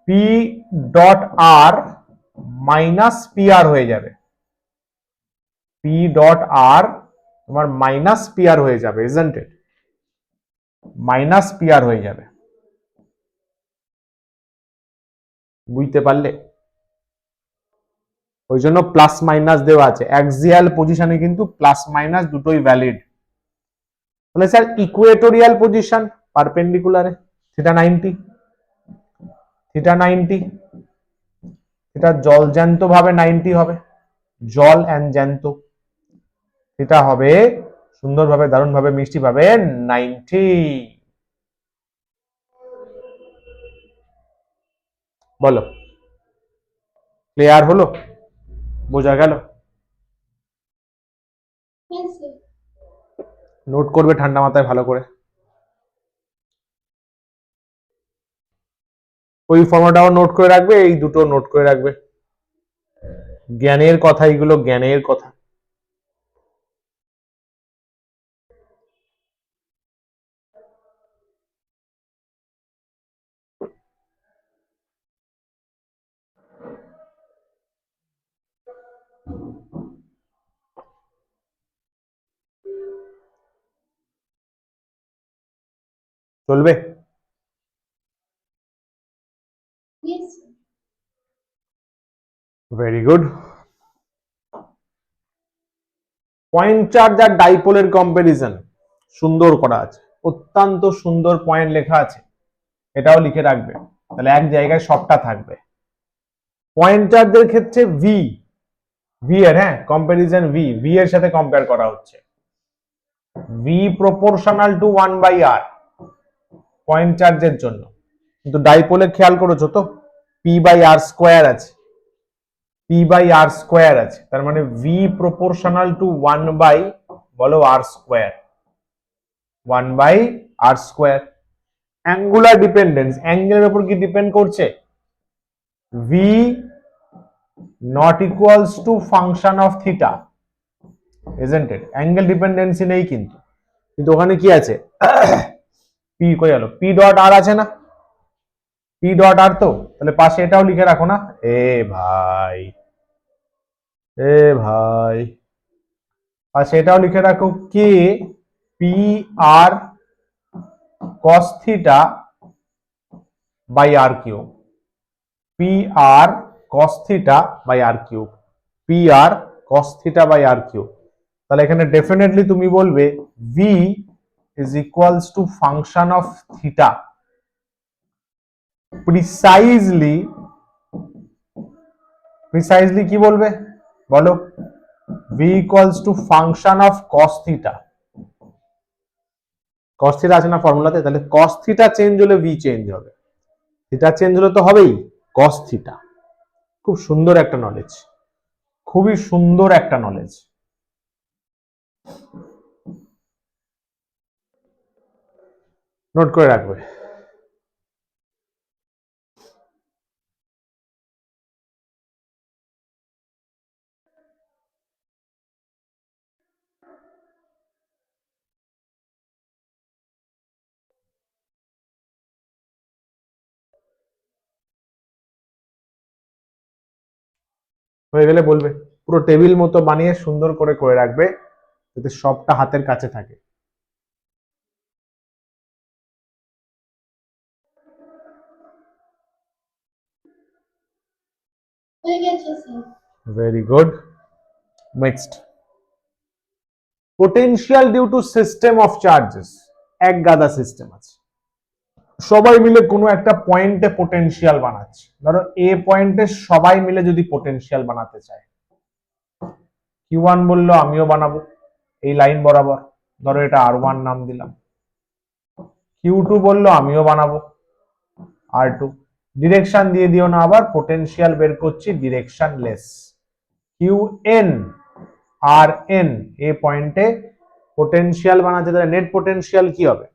পি ডট আর মাইনাস পি আর হয়ে যাবে, পি ডট আর তোমার মাইনাস পি আর হয়ে যাবে, isn't it? Minus P R হয়ে যাবে, বুঝতে পারলে? ওই জন্য প্লাস মাইনাস দেওয়া আছে, অ্যাক্সিয়াল পজিশনে কিন্তু প্লাস মাইনাস দুটোই ভ্যালিড। তাহলে স্যার ইকুয়েটোরিয়াল পজিশন পারপেন্ডিকুলারে θ90, θ90, এটা জল জ্যান্ত ভাবে 90 হবে, জল এন্ড জ্যান্ত, এটা হবে সুন্দরভাবে দারুণভাবে মিষ্টি ভাবে 90। বলো, ক্লিয়ার হলো? বোঝা গেল? হ্যাঁ স্যার। নোট করবে ঠান্ডা মাথায় ভালো করে, ওই ফর্মুলাটাও নোট করে রাখবে, এই দুটো নোট করে রাখবে। জ্ঞানের কথা, এগুলো জ্ঞানের কথা। চলবে? Yes sir. Very good. Point charge আর ডাইপোলের কম্পারিজন সুন্দর করা আছে, অত্যন্ত সুন্দর পয়েন্ট লেখা আছে, এটাও লিখে রাখবে, তাহলে এক জায়গায় সবটা থাকবে। পয়েন্ট চার্জের ক্ষেত্রে ভি, ভি এর, হ্যাঁ, কম্পারিজন ভি, ভি এর সাথে কম্পেয়ার করা হচ্ছে। V proportional to 1/r point চার্জের জন্য, কিন্তু ডাইপোলে খেয়াল করেছো তো p/r স্কোয়ার আছে, p/r স্কোয়ার আছে, তার মানে ভি প্রপোর্শনাল টু 1 বাই, বলো r square, 1/r square. Angular dependence, অ্যাঙ্গেলের উপর কি ডিপেন্ড করছে? V not equals to function of theta, isn't it? Angle dependency নেই, কিন্তু কিন্তু ওখানে কি আছে? পি কই গেল? পি ডট আর আছে না, পি ডট আর, তো তাহলে পাশে এটাও লিখে রাখো না। এ ভাই, এ ভাই, পাশে এটাও লিখে রাখো, K P R cos theta by R cube, P R cos theta by R cube, P R cos theta by R cube. তাহলে এখানে ডেফিনেটলি তুমি বলবে V is equals to function of theta precisely, precisely কি বলবে বলো? V equals to function of cos theta, cos theta আছে না ফর্মুলাতে, তাহলে কস থিটা চেঞ্জ হলে ভি চেঞ্জ হবে, থিটা চেঞ্জ হলে তো হবেই কস থিটা। খুব সুন্দর একটা নলেজ, খুবই সুন্দর একটা নলেজ। নোট করে রাখবে। হয়ে গেলে বলবে, পুরো টেবিল মতো বানিয়ে সুন্দর করে করে রাখবে, যাতে সবটা হাতের কাছে থাকে। হয়ে গেছে sir. Very good. Next, potential due to system of charges. এক গাদা সিস্টেম আছে, সবাই মিলে কোনো একটা পয়েন্টে পোটেনশিয়াল বানাচ্ছে। ধরো এ পয়েন্টে সবাই মিলে যদি পোটেনশিয়াল বানাতে চায়, Q1 বললো আমিও বানাবো এই লাইন বরাবর, ধরো এটা R1 নাম দিলাম। Q2 বললো আমিও বানাবো R2, ডিরেকশন দিয়ে দিও না আবার, পোটেনশিয়াল বের করছি ডিরেকশন লেস। Qn Rn এ পয়েন্টে পোটেনশিয়াল বানাচ্ছে, তাহলে নেট পোটেনশিয়াল কি হবে?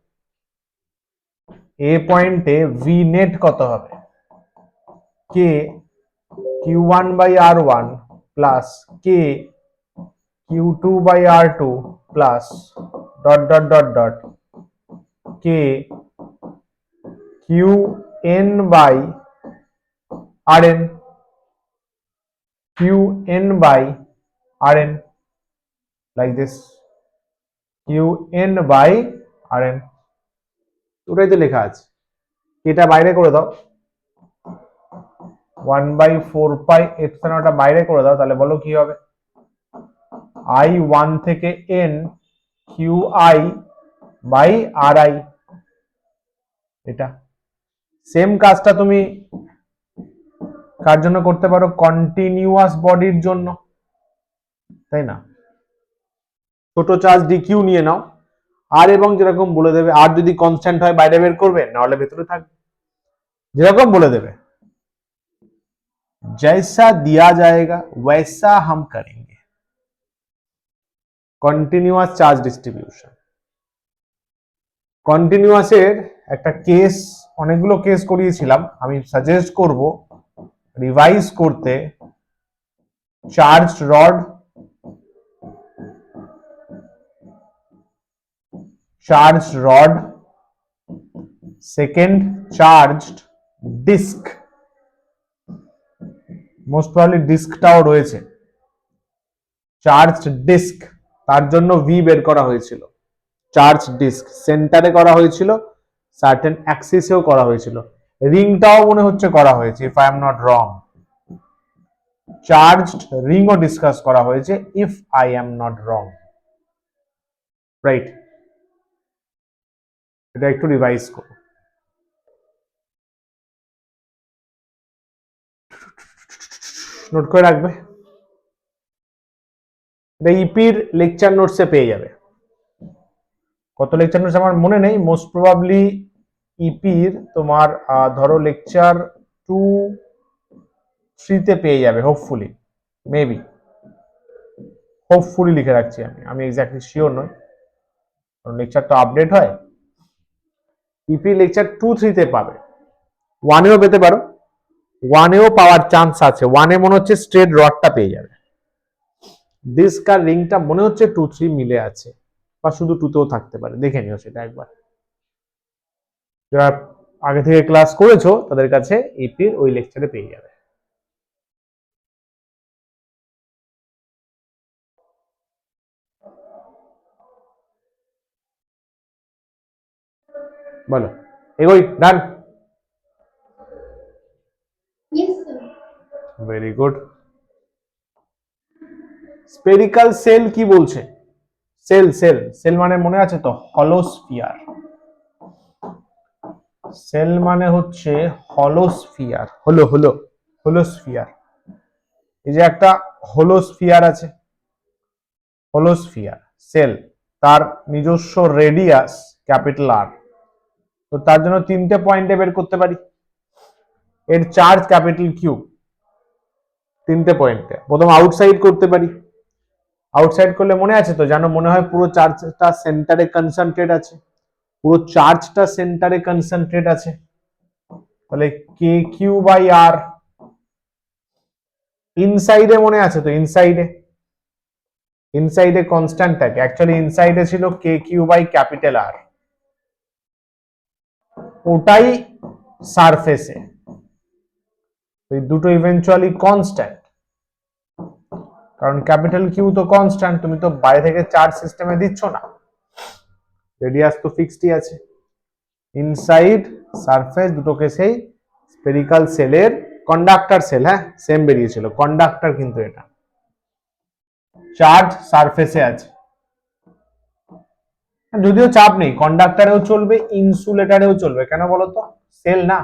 এ পয়েন্টে ভি নেট কত হবে? K Q1 by R1 plus K Q2 by R2 plus dot dot dot dot K Qn by Rn, Qn by Rn, like this, Qn by Rn, ওটাই তো লেখা আছে। এটা বাইরে করে দাও, 1/4 পাই এপসাইলনটা বাইরে করে দাও, তাহলে বলো কি হবে? I1 থেকে n QI by R I. এটা সেম কাজটা তুমি কার জন্য করতে পারো? কন্টিনিউয়াস বডির জন্য, তাই না? ছোট চার্জ ডিকিউ নিয়ে নাও, আর এবং যেরকম বলে দেবে, আর যদি কনস্ট্যান্ট হয় বাইরে বের করবে, নাহলে ভেতরে থাকবে, যেরকম বলে দেবে। जैसा दिया जाएगा वैसा हम करेंगे। Continuous charge distribution. কন্টিনিউয়াসের একটা কেস, অনেকগুলো কেস করিয়েছিলাম, আমি সাজেস্ট করব রিভাইজ করতে। Charge rod, charge rod, second charged disc, most probably ডিস্কটাও রয়েছে। চার্জড ডিস্ক, তার জন্য ভি বের করা হয়েছিল। চার্জ ডিস্ক সেন্টারে করা হয়েছিল, সার্টেন অ্যাক্সিসেও করা হয়েছিল, রিংটাও মনে হচ্ছে করা হয়েছে, if I am not wrong. Charged রিংও ডিসকাস করা হয়েছে, if I am not wrong, right? এটা একটু রিভাইজ করো। নোট করে রাখবে, এটা ইপির লেকচার নোটসে পেয়ে যাবে। কত লেকচার নোটস আমার মনে নেই, মোস্ট প্রবাবলি ইপির তোমার ধরো লেকচার 2-3 পেয়ে যাবে, হোপফুলি, মেবি, হোপফুলি লিখে রাখছি আমি এক্স্যাক্টলি শিওর নই, কারণ লেকচার তো আপডেট হয়। ইপি লেকচার 2-3 পাবে, 1-এও পেতে পারো, 1-এও পাওয়ার চান্স আছে। 1-এ মনে হচ্ছে স্ট্রেট রডটা পেয়ে যাবে, ডিস্ক আর রিংটা মনে হচ্ছে 2-3 মিলে আছে, বা শুধু 2তেও থাকতে পারে, দেখে নিও সেটা একবার। যারা আগে থেকে ক্লাস করেছো তাদের কাছে ইপির ওই লেকচারে পেয়ে যাবে। বলো, এগোই, done. Yes, sir. Very good. Spherical shell কি বলছে? সেল সেল সেল মানে মনে আছে তো, হলোস্ফিয়ার। সেল মানে হচ্ছে হলোস্ফিয়ার, হলোস্ফিয়ার। এই যে একটা হলোস্ফিয়ার আছে, হলোস্ফিয়ার সেল, তার নিজস্ব রেডিয়াস ক্যাপিটাল আর, তো তার জন্য 3টে পয়েন্টে বের করতে পারি। এর চার্জ ক্যাপিটাল কিউ, 3টে পয়েন্টে। প্রথম আউটসাইড করতে পারি, আউটসাইড করলে মনে আছে তো, জানো, মনে হয় পুরো চার্জটা সেন্টারে কনসেন্ট্রেট আছে, পুরো চার্জটা সেন্টারে কনসেন্ট্রেট আছে, তাহলে কে কিউ বাই আর। ইনসাইডে মনে আছে তো, ইনসাইডে কনস্ট্যান্ট থাকে, অ্যাকচুয়ালি ইনসাইডে ছিল কে কিউ বাই ক্যাপিটাল আর, ওটাই সারফেসে, এই দুটো ইভেন্চুয়ালি কনস্ট্যান্ট, কারণ ক্যাপিটাল কিউ তো কনস্ট্যান্ট, তুমি তো বাইরে থেকে চার্জ সিস্টেমে দিচ্ছ না, রেডিয়াস তো ফিক্সডই আছে। ইনসাইড, সারফেস, দুটোকে সেই স্পেরিক্যাল সেলের কন্ডাক্টর সেল, হ্যাঁ সেম বেরিয়েছিল, কন্ডাক্টর কিন্তু এটা, চার্জ সারফেসে আছে, যদিও চাপ নেই, কন্ডাক্টরেও চলবে, ইনসুলেটরেও চলবে, কেন বলতো, সেল না।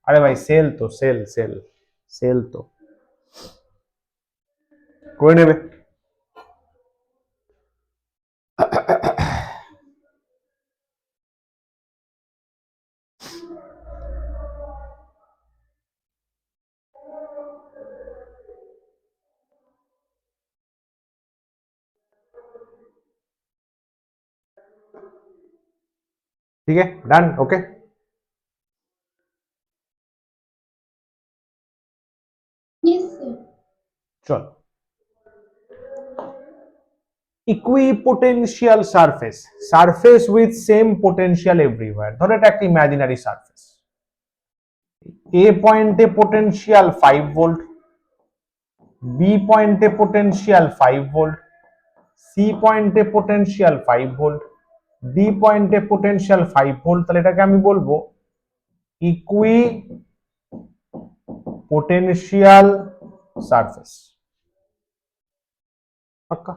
আরে ভাই সেল তো, সেল সেল সেল তো করে নেবে। ठीक है, डन, ओके। Yes, sir. चलो, equipotential surface, surface with same potential everywhere. ধরো এটা একটা ইমাজিনারি সারফেস, এ পয়েন্টে পোটেনশিয়াল 5 ভোল্ট, বি পয়েন্টে পোটেনশিয়াল 5 ভোল্ট, সি পয়েন্টে পোটেনশিয়াল 5 ভোল্ট, ডি পয়েন্টে পোটেনশিয়াল 5 ভোল্ট, তাহলে এটাকে আমি বলবো ইকুই পোটেনশিয়াল সারফেস। পাক্কা?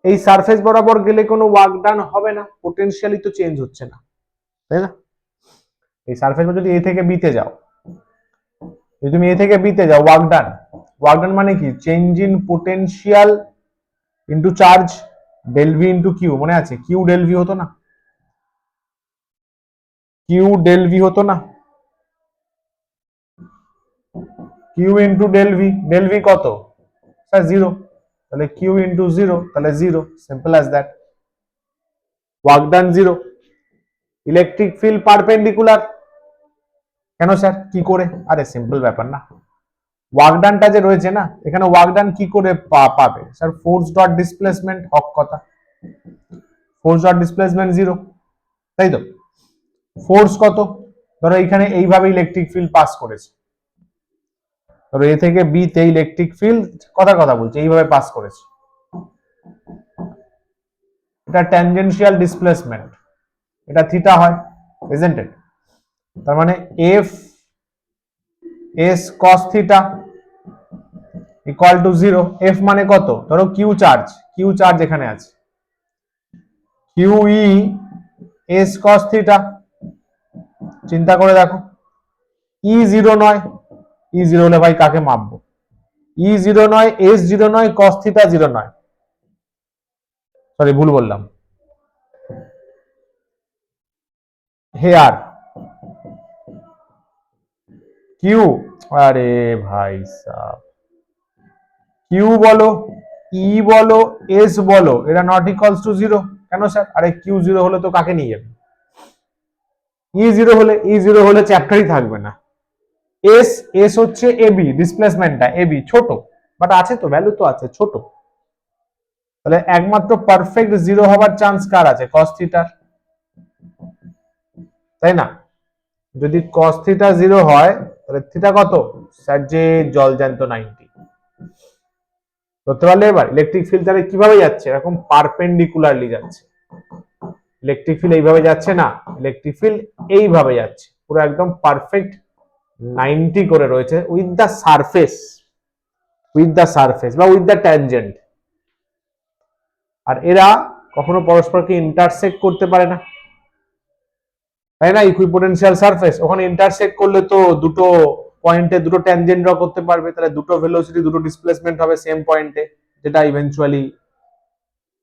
এই সারফেস বরাবর গেলে কোনো ওয়ার্ক ডান হবে না, পোটেনশিয়ালি তো চেঞ্জ হচ্ছে না, তাই না? এই সারফেস যদি এ থেকে বিতে যাও, যদি তুমি এ থেকে বিতে যাও, ওয়ার্ক ডান মানে কি? Change in potential into charge del V into Q. মনে আছে কিউ ডেল ভি হতো না? কিউ ডেল ভি হতো না? কিউ ইন্টু ডেল ভি কত স্যার? জিরো। তাহলে কিউ ইন্টু জিরো, তাহলে zero, simple as that. Work done zero. Electric field perpendicular, কেন স্যার? কি করে? আরে সিম্পল ব্যাপার না, ওয়ার্ক ডানটা যে রয়েছে না এখানে, ওয়ার্ক ডান কি করে পাবে স্যার? ফোর্স ডট ডিসপ্লেসমেন্ট, হক কথা, ফোর্স ডট ডিসপ্লেসমেন্ট জিরো, তাই তো? ফোর্স কত? ধরো এখানে এইভাবে ইলেকট্রিক ফিল্ড পাস করেছে, ধরো এ থেকে বি তে ইলেকট্রিক ফিল্ড কথা বলছে, এইভাবে পাস করেছে, এটা ট্যানজেনশিয়াল ডিসপ্লেসমেন্ট, এটা থিটা হয়, ইজন্ট ইট? তার মানে F S cos theta equal to zero. F মানে কত? ধরো কিউ চার্জ এখানে আছে, Q E S cos theta. চিন্তা করে দেখো, ই জিরো নয়, ই জিরো হলে ভাই কাকে মাপবো? ই জিরো নয়, এস জিরো নয়, কস থিটা জিরো নয়, সরি ভুল বললাম, হেয়ার কিউ, আরে ভাই সাব, কিউ বলো, ই বলো, এস বলো, এরা নট ইকুয়ালস টু জিরো। কেন স্যার? আরে কিউ জিরো হলে তো কাকে নিয়ে যাবে? ই জিরো হলে চ্যাপ্টারই থাকবে না। এস এস হচ্ছে এবি, ডিসপ্লেসমেন্টটা এবি, ছোট বাট আছে তো, ভ্যালু তো আছে, ছোট। তাহলে একমাত্র পারফেক্ট জিরো হবার চান্স কার আছে? কস থিটার, তাই না? যদি কস থিটা জিরো হয় তাহলে থিটা কত স্যার? যে জল জ্যান্ত 90। ধরতে পারলে এবার ইলেকট্রিক ফিল্ড তাহলে কিভাবে যাচ্ছে? এরকম পারপেন্ডিকুলারলি যাচ্ছে। ইলেকট্রিক ফিল্ড এইভাবে যাচ্ছে না, ইলেকট্রিক ফিল্ড এইভাবে যাচ্ছে, পুরো একদম পারফেক্ট 90 করে রয়েছে উইথ দ্য সারফেস বা উইথ দ্য ট্যানজেন্ট। আর এরা কখনো পরস্পরকে ইন্টারসেক্ট করতে পারে না, তাই না? ইকুইপোটেনশিয়াল সারফেস, ওখানে ইন্টারসেক্ট করলে তো দুটো পয়েন্টে দুটো ট্যানজেন্ট ড্র করতে পারবে, তাহলে দুটো ভেলোসিটি দুটো ডিসপ্লেসমেন্ট হবে সেম পয়েন্টে, যেটা ইভেন্চুয়ালি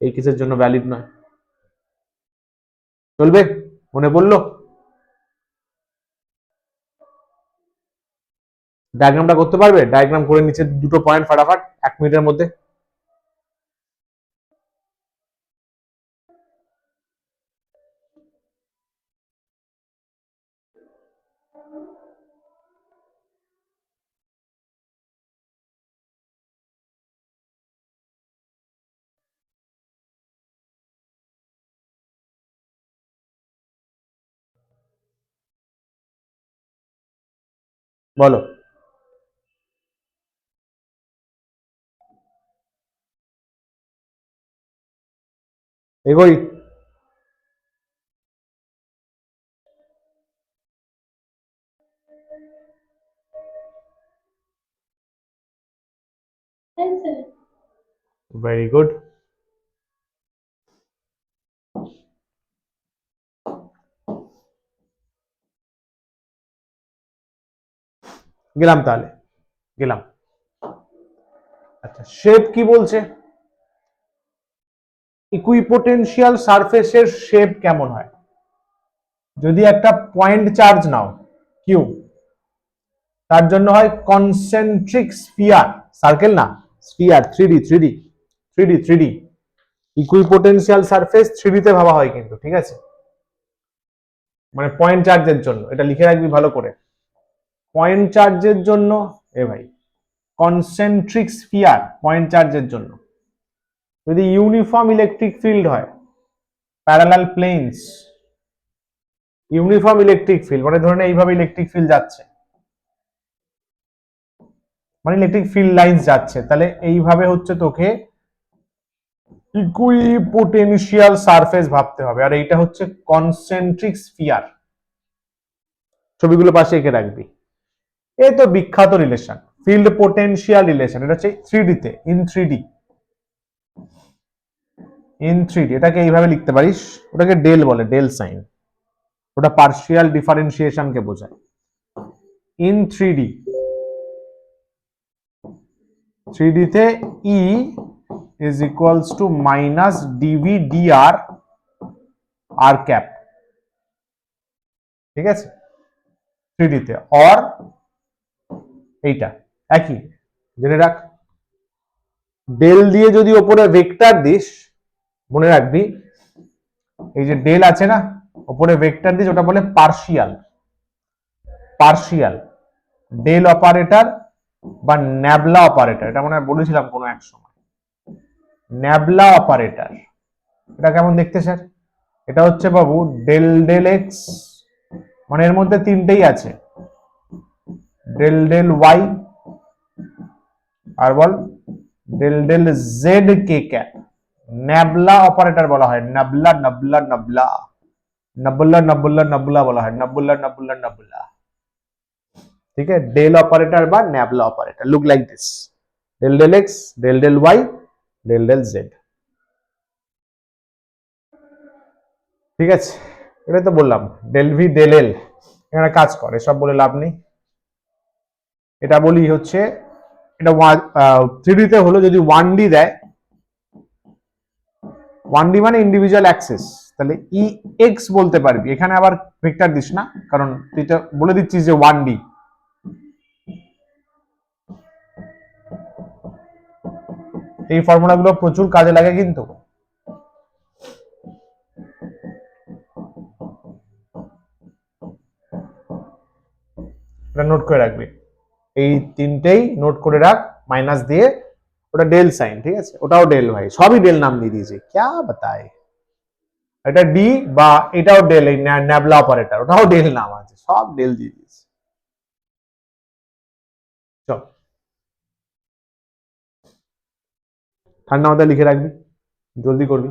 এই কেসের জন্য ভ্যালিড নয়। চলবে? মনে পড়লো? ডায়াগ্রামটা করতে পারবে? ডায়াগ্রাম করে নিচে দুটো পয়েন্ট ফাটাফাট 1 মিনিটের মধ্যে। বলো। এগোই? হ্যাঁ স্যার। Very good. গেলাম তাহলে, গেলাম। আচ্ছা, শেপ কি বলছে? ইকুইপোটেনশিয়াল সারফেসের শেপ কেমন হয়? যদি একটা পয়েন্ট চার্জ নাও কিউ, তার জন্য হয় কনসেন্ট্রিক স্ফিয়ার, সার্কেল না, sphere, 3D equipotential surface 3D তে ভাবা হয় কিন্তু, ঠিক আছে? মানে পয়েন্ট চার্জের জন্য, এটা লিখে রাখবি ভালো করে, পয়েন্ট চার্জের জন্য এ ভাই কনসেন্ট্রিক স্ফিয়ার পয়েন্ট চার্জের জন্য। যদি ইউনিফর্ম ইলেকট্রিক ফিল্ড হয়, parallel planes, uniform electric field মানে ধরুন এইভাবে ইলেকট্রিক ফিল্ড যাচ্ছে, মানে ইলেকট্রিক ফিল্ড লাইন্স যাচ্ছে, তাহলে এইভাবে হচ্ছে তোকে ইকুইপোটেনশিয়াল সারফেস ভাবতে হবে, আর এইটা হচ্ছে কনসেন্ট্রিক স্ফিয়ার। ছবিগুলো পাশে এঁকে রাখবি। এই তো বিখ্যাত রিলেশন, ফিল্ড পোটেনশিয়াল রিলেশন, এটা হচ্ছে 3D তে, ইন 3D। ইন 3D এটাকে এইভাবে লিখতে পারিস, ওটাকে ডেল বলে, ডেল সাইন, ওটা পার্শিয়াল ডিফারেন্সিয়েশনকে বোঝায়। ইন 3D 3D তে E is equals to minus dv dr r cap, ঠিক আছে 3D তে, অর এইটা একই জেনে রাখ। ডেল দিয়ে যদি ওপরে ভেক্টর দিস, মনে রাখবি এই যে ডেল আছে না, ওপরে ভেক্টর দিস, ওটা বলে পার্শিয়াল, পার্শিয়াল ডেল অপারেটর বা ন্যাবলা অপারেটর, এটা মনে হয় বলেছিলাম কোনো এক সময়, ন্যাবলা অপারেটর। এটা কেমন দেখতে স্যার? এটা হচ্ছে বাবু ডেল ডেল এক্স, মানে এর মধ্যে তিনটেই আছে, ডেল ডেল ওয়াই আর বল ডেল ডেল জেড কে ক্যাপ, ন্যাবলা অপারেটর বলা হয়, নাবলা নাবলা নাবলা নাবলা নাবলা নাবলা বলা হয়, নাবলা নাবলা নাবলা, ঠিক আছে। ডেল অপারেটর বা nabla operator look like this, del del X, del del Y, del del Z, ঠিক আছে। এটা তো বললাম ডেল ভি ডেল এল, এখানে কাজ করে, সব বলে লাভ নেই। এটা বলি হচ্ছে এটা 3D তে হলো যদি 1D দেয়, 1D মানে ইন্ডিভিজুয়াল অ্যাক্সেস, তাহলে ই এক্স বলতে পারবি, এখানে আবার ভেক্টর দিস না, কারণ তুই তো বলে দিচ্ছিস যে 1D। এই ফর্মুলাগুলো প্রচুর কাজে লাগে কিন্তু। এটা নোট করে রাখবি, এই তিনটেই নোট করে রাখ, মাইনাস দিয়ে, ওটা ডেল সাইন, ঠিক আছে, ওটাও ডেল, ভাই সবই ডেল নাম দিয়ে দিয়েছে, ক্যা বাতায়। এটা ডি বা এটাও ডেল, এই ন্যাবলা অপারেটর ওটাও ডেল নাম আছে, সব ডেল দিয়ে দিয়েছে। চল ঠান্ডা মাথায় লিখে রাখবি, জলদি করবি।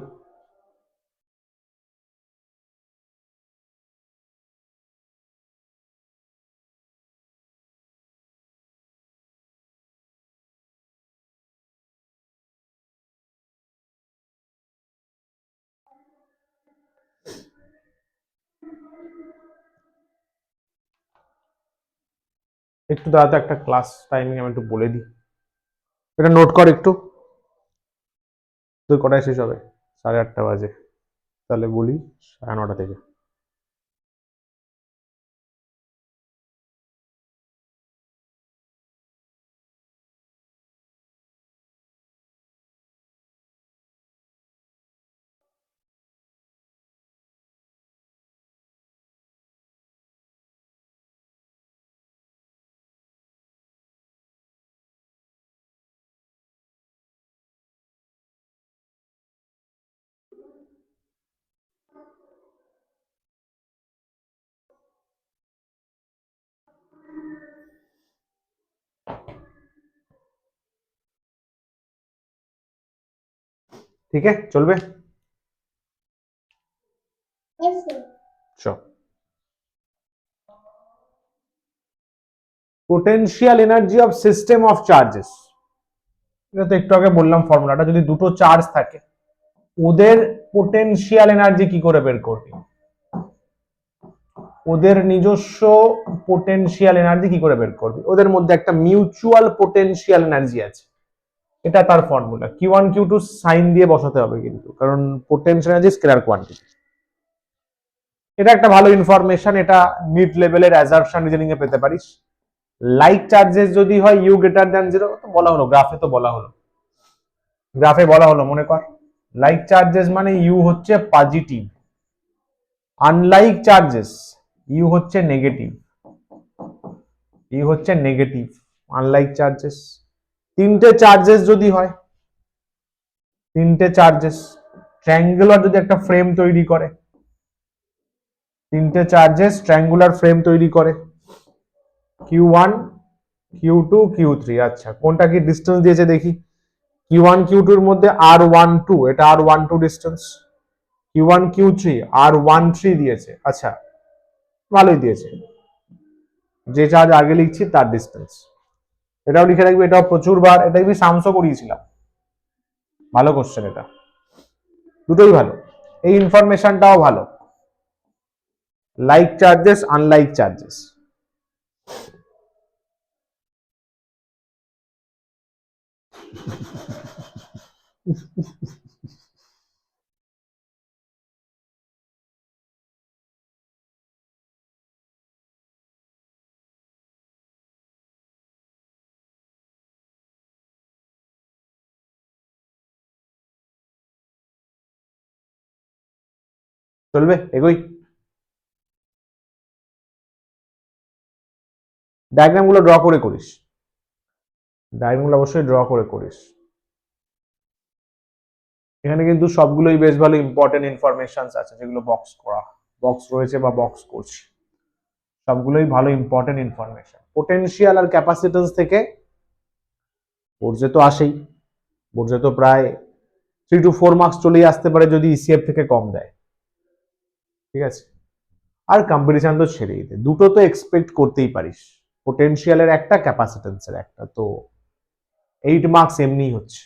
একটু দাঁড়াতে, একটা ক্লাস টাইমিং আমি একটু বলে দিই, এটা নোট কর একটু। তুই কটায় শেষ হবে? 8:30 বাজে, তাহলে বলি 9:30 থেকে। ठीक है चलবে। Yes, sir. চল, potential energy of system of charges, এটা তো একটু আগে বললাম ফর্মুলাটা, যদি দুটো চার্জ থাকে ওদের পোটেনশিয়াল এনার্জি কি করে বের করবি, ওদের নিজস্ব পোটেনশিয়াল এনার্জি কি করে বের করবি, ওদের মধ্যে একটা মিউচুয়াল পোটেনশিয়াল এনার্জি আছে, এটা তার ফর্মুলা। Q1 Q2 সাইন দিয়ে বসাতে হবে কিন্তু, কারণ পোটেনশিয়াল এনার্জি স্কেলার কোয়ান্টিটি। এটা একটা ভালো ইনফরমেশন, এটা মিড লেভেলের অ্যাজাম্পশন রিজনিং এ পেতে পারিস। লাইক চার্জেস যদি হয় ইউ গ্রেটার দ্যান 0, তো বলা হলো, গ্রাফে তো বলা হলো, গ্রাফে বলা হলো মনে কর, লাইক চার্জেস মানে ইউ হচ্ছে পজিটিভ, আনলাইক চার্জেস ইউ হচ্ছে নেগেটিভ, ইউ হচ্ছে নেগেটিভ, আনলাইক চার্জেস। তিনটে চার্জেস যদি হয়, তিনটে চার্জেস ট্রায়াঙ্গুলার যদি একটা ফ্রেম তৈরি করে, তিনটে চার্জেস ট্রায়াঙ্গুলার ফ্রেম তৈরি করে, Q1 Q2 Q3, আচ্ছা কোনটা কি ডিসটেন্স দিয়েছে দেখি, Q1 Q2 এর মধ্যে R12, এটা R12 distance, Q1 Q3 R13 দিয়েছে, আচ্ছা ভালোই দিয়েছে, যে চার্জ আগে লিখছি তার ডিসটেন্স। এটাও লিখে রাখবি, এটাও প্রচুর বার, এটা আমি সামসও করিয়েছিলাম, ভালো কোশ্চেন এটা। দুটোই ভালো। এই ইনফরমেশনটাও ভালো, লাইক চার্জেস আনলাইক চার্জেস। চলবে, এগোই। ডায়াগ্রাম গুলো ড্র করে করিস, ডায়াগ্রাম গুলো অবশ্যই ড্র করে করিস। এখানে কিন্তু সবগুলোই বেশ ভালো ইম্পর্টেন্ট ইনফরমেশন আছে, যেগুলো বক্স রয়েছে বা বক্স করছি, সবগুলোই ভালো ইম্পর্টেন্ট ইনফরমেশন। পোটেনশিয়াল আর ক্যাপাসিটেন্স থেকে বোর্ডে তো আসেই, বোর্ডে তো প্রায় 3 to 4 মার্কস চলেই আসতে পারে যদি ইসিএফ থেকে কম দেয়, ঠিক আছে। আর কম্পিটিশন তো ছেড়েই দে, দুটো তো এক্সপেক্ট করতেই পারিস, পোটেনশিয়ালের একটা, ক্যাপাসিটেন্সের একটা, তো 8 মার্কস এমনি হচ্ছে।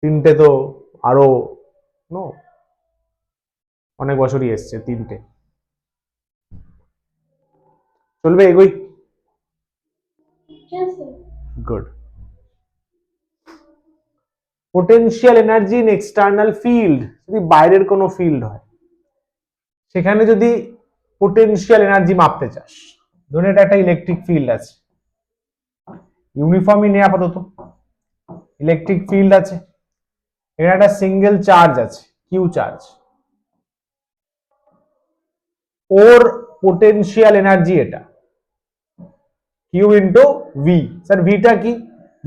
তিনটে তো আরো নো অনেক বছরই এসছে তিনটে। চলবে, এগোই। হ্যাঁ sir. Good. Potential energy in external field, যদি বাইরের কোনো ফিল্ড হয়, সেখানে যদি পোটেনশিয়াল এনার্জি মাপতে চাস, ধরুন এটা একটা ইলেকট্রিক ফিল্ড আছে, ইউনিফর্মই নেই আপাতত, ইলেকট্রিক ফিল্ড আছে, এখানে একটা সিঙ্গেল চার্জ আছে, কিউ চার্জ, ওর পোটেনশিয়াল এনার্জি এটা কিউ ইন্টু ভি। স্যার ভিটা কি?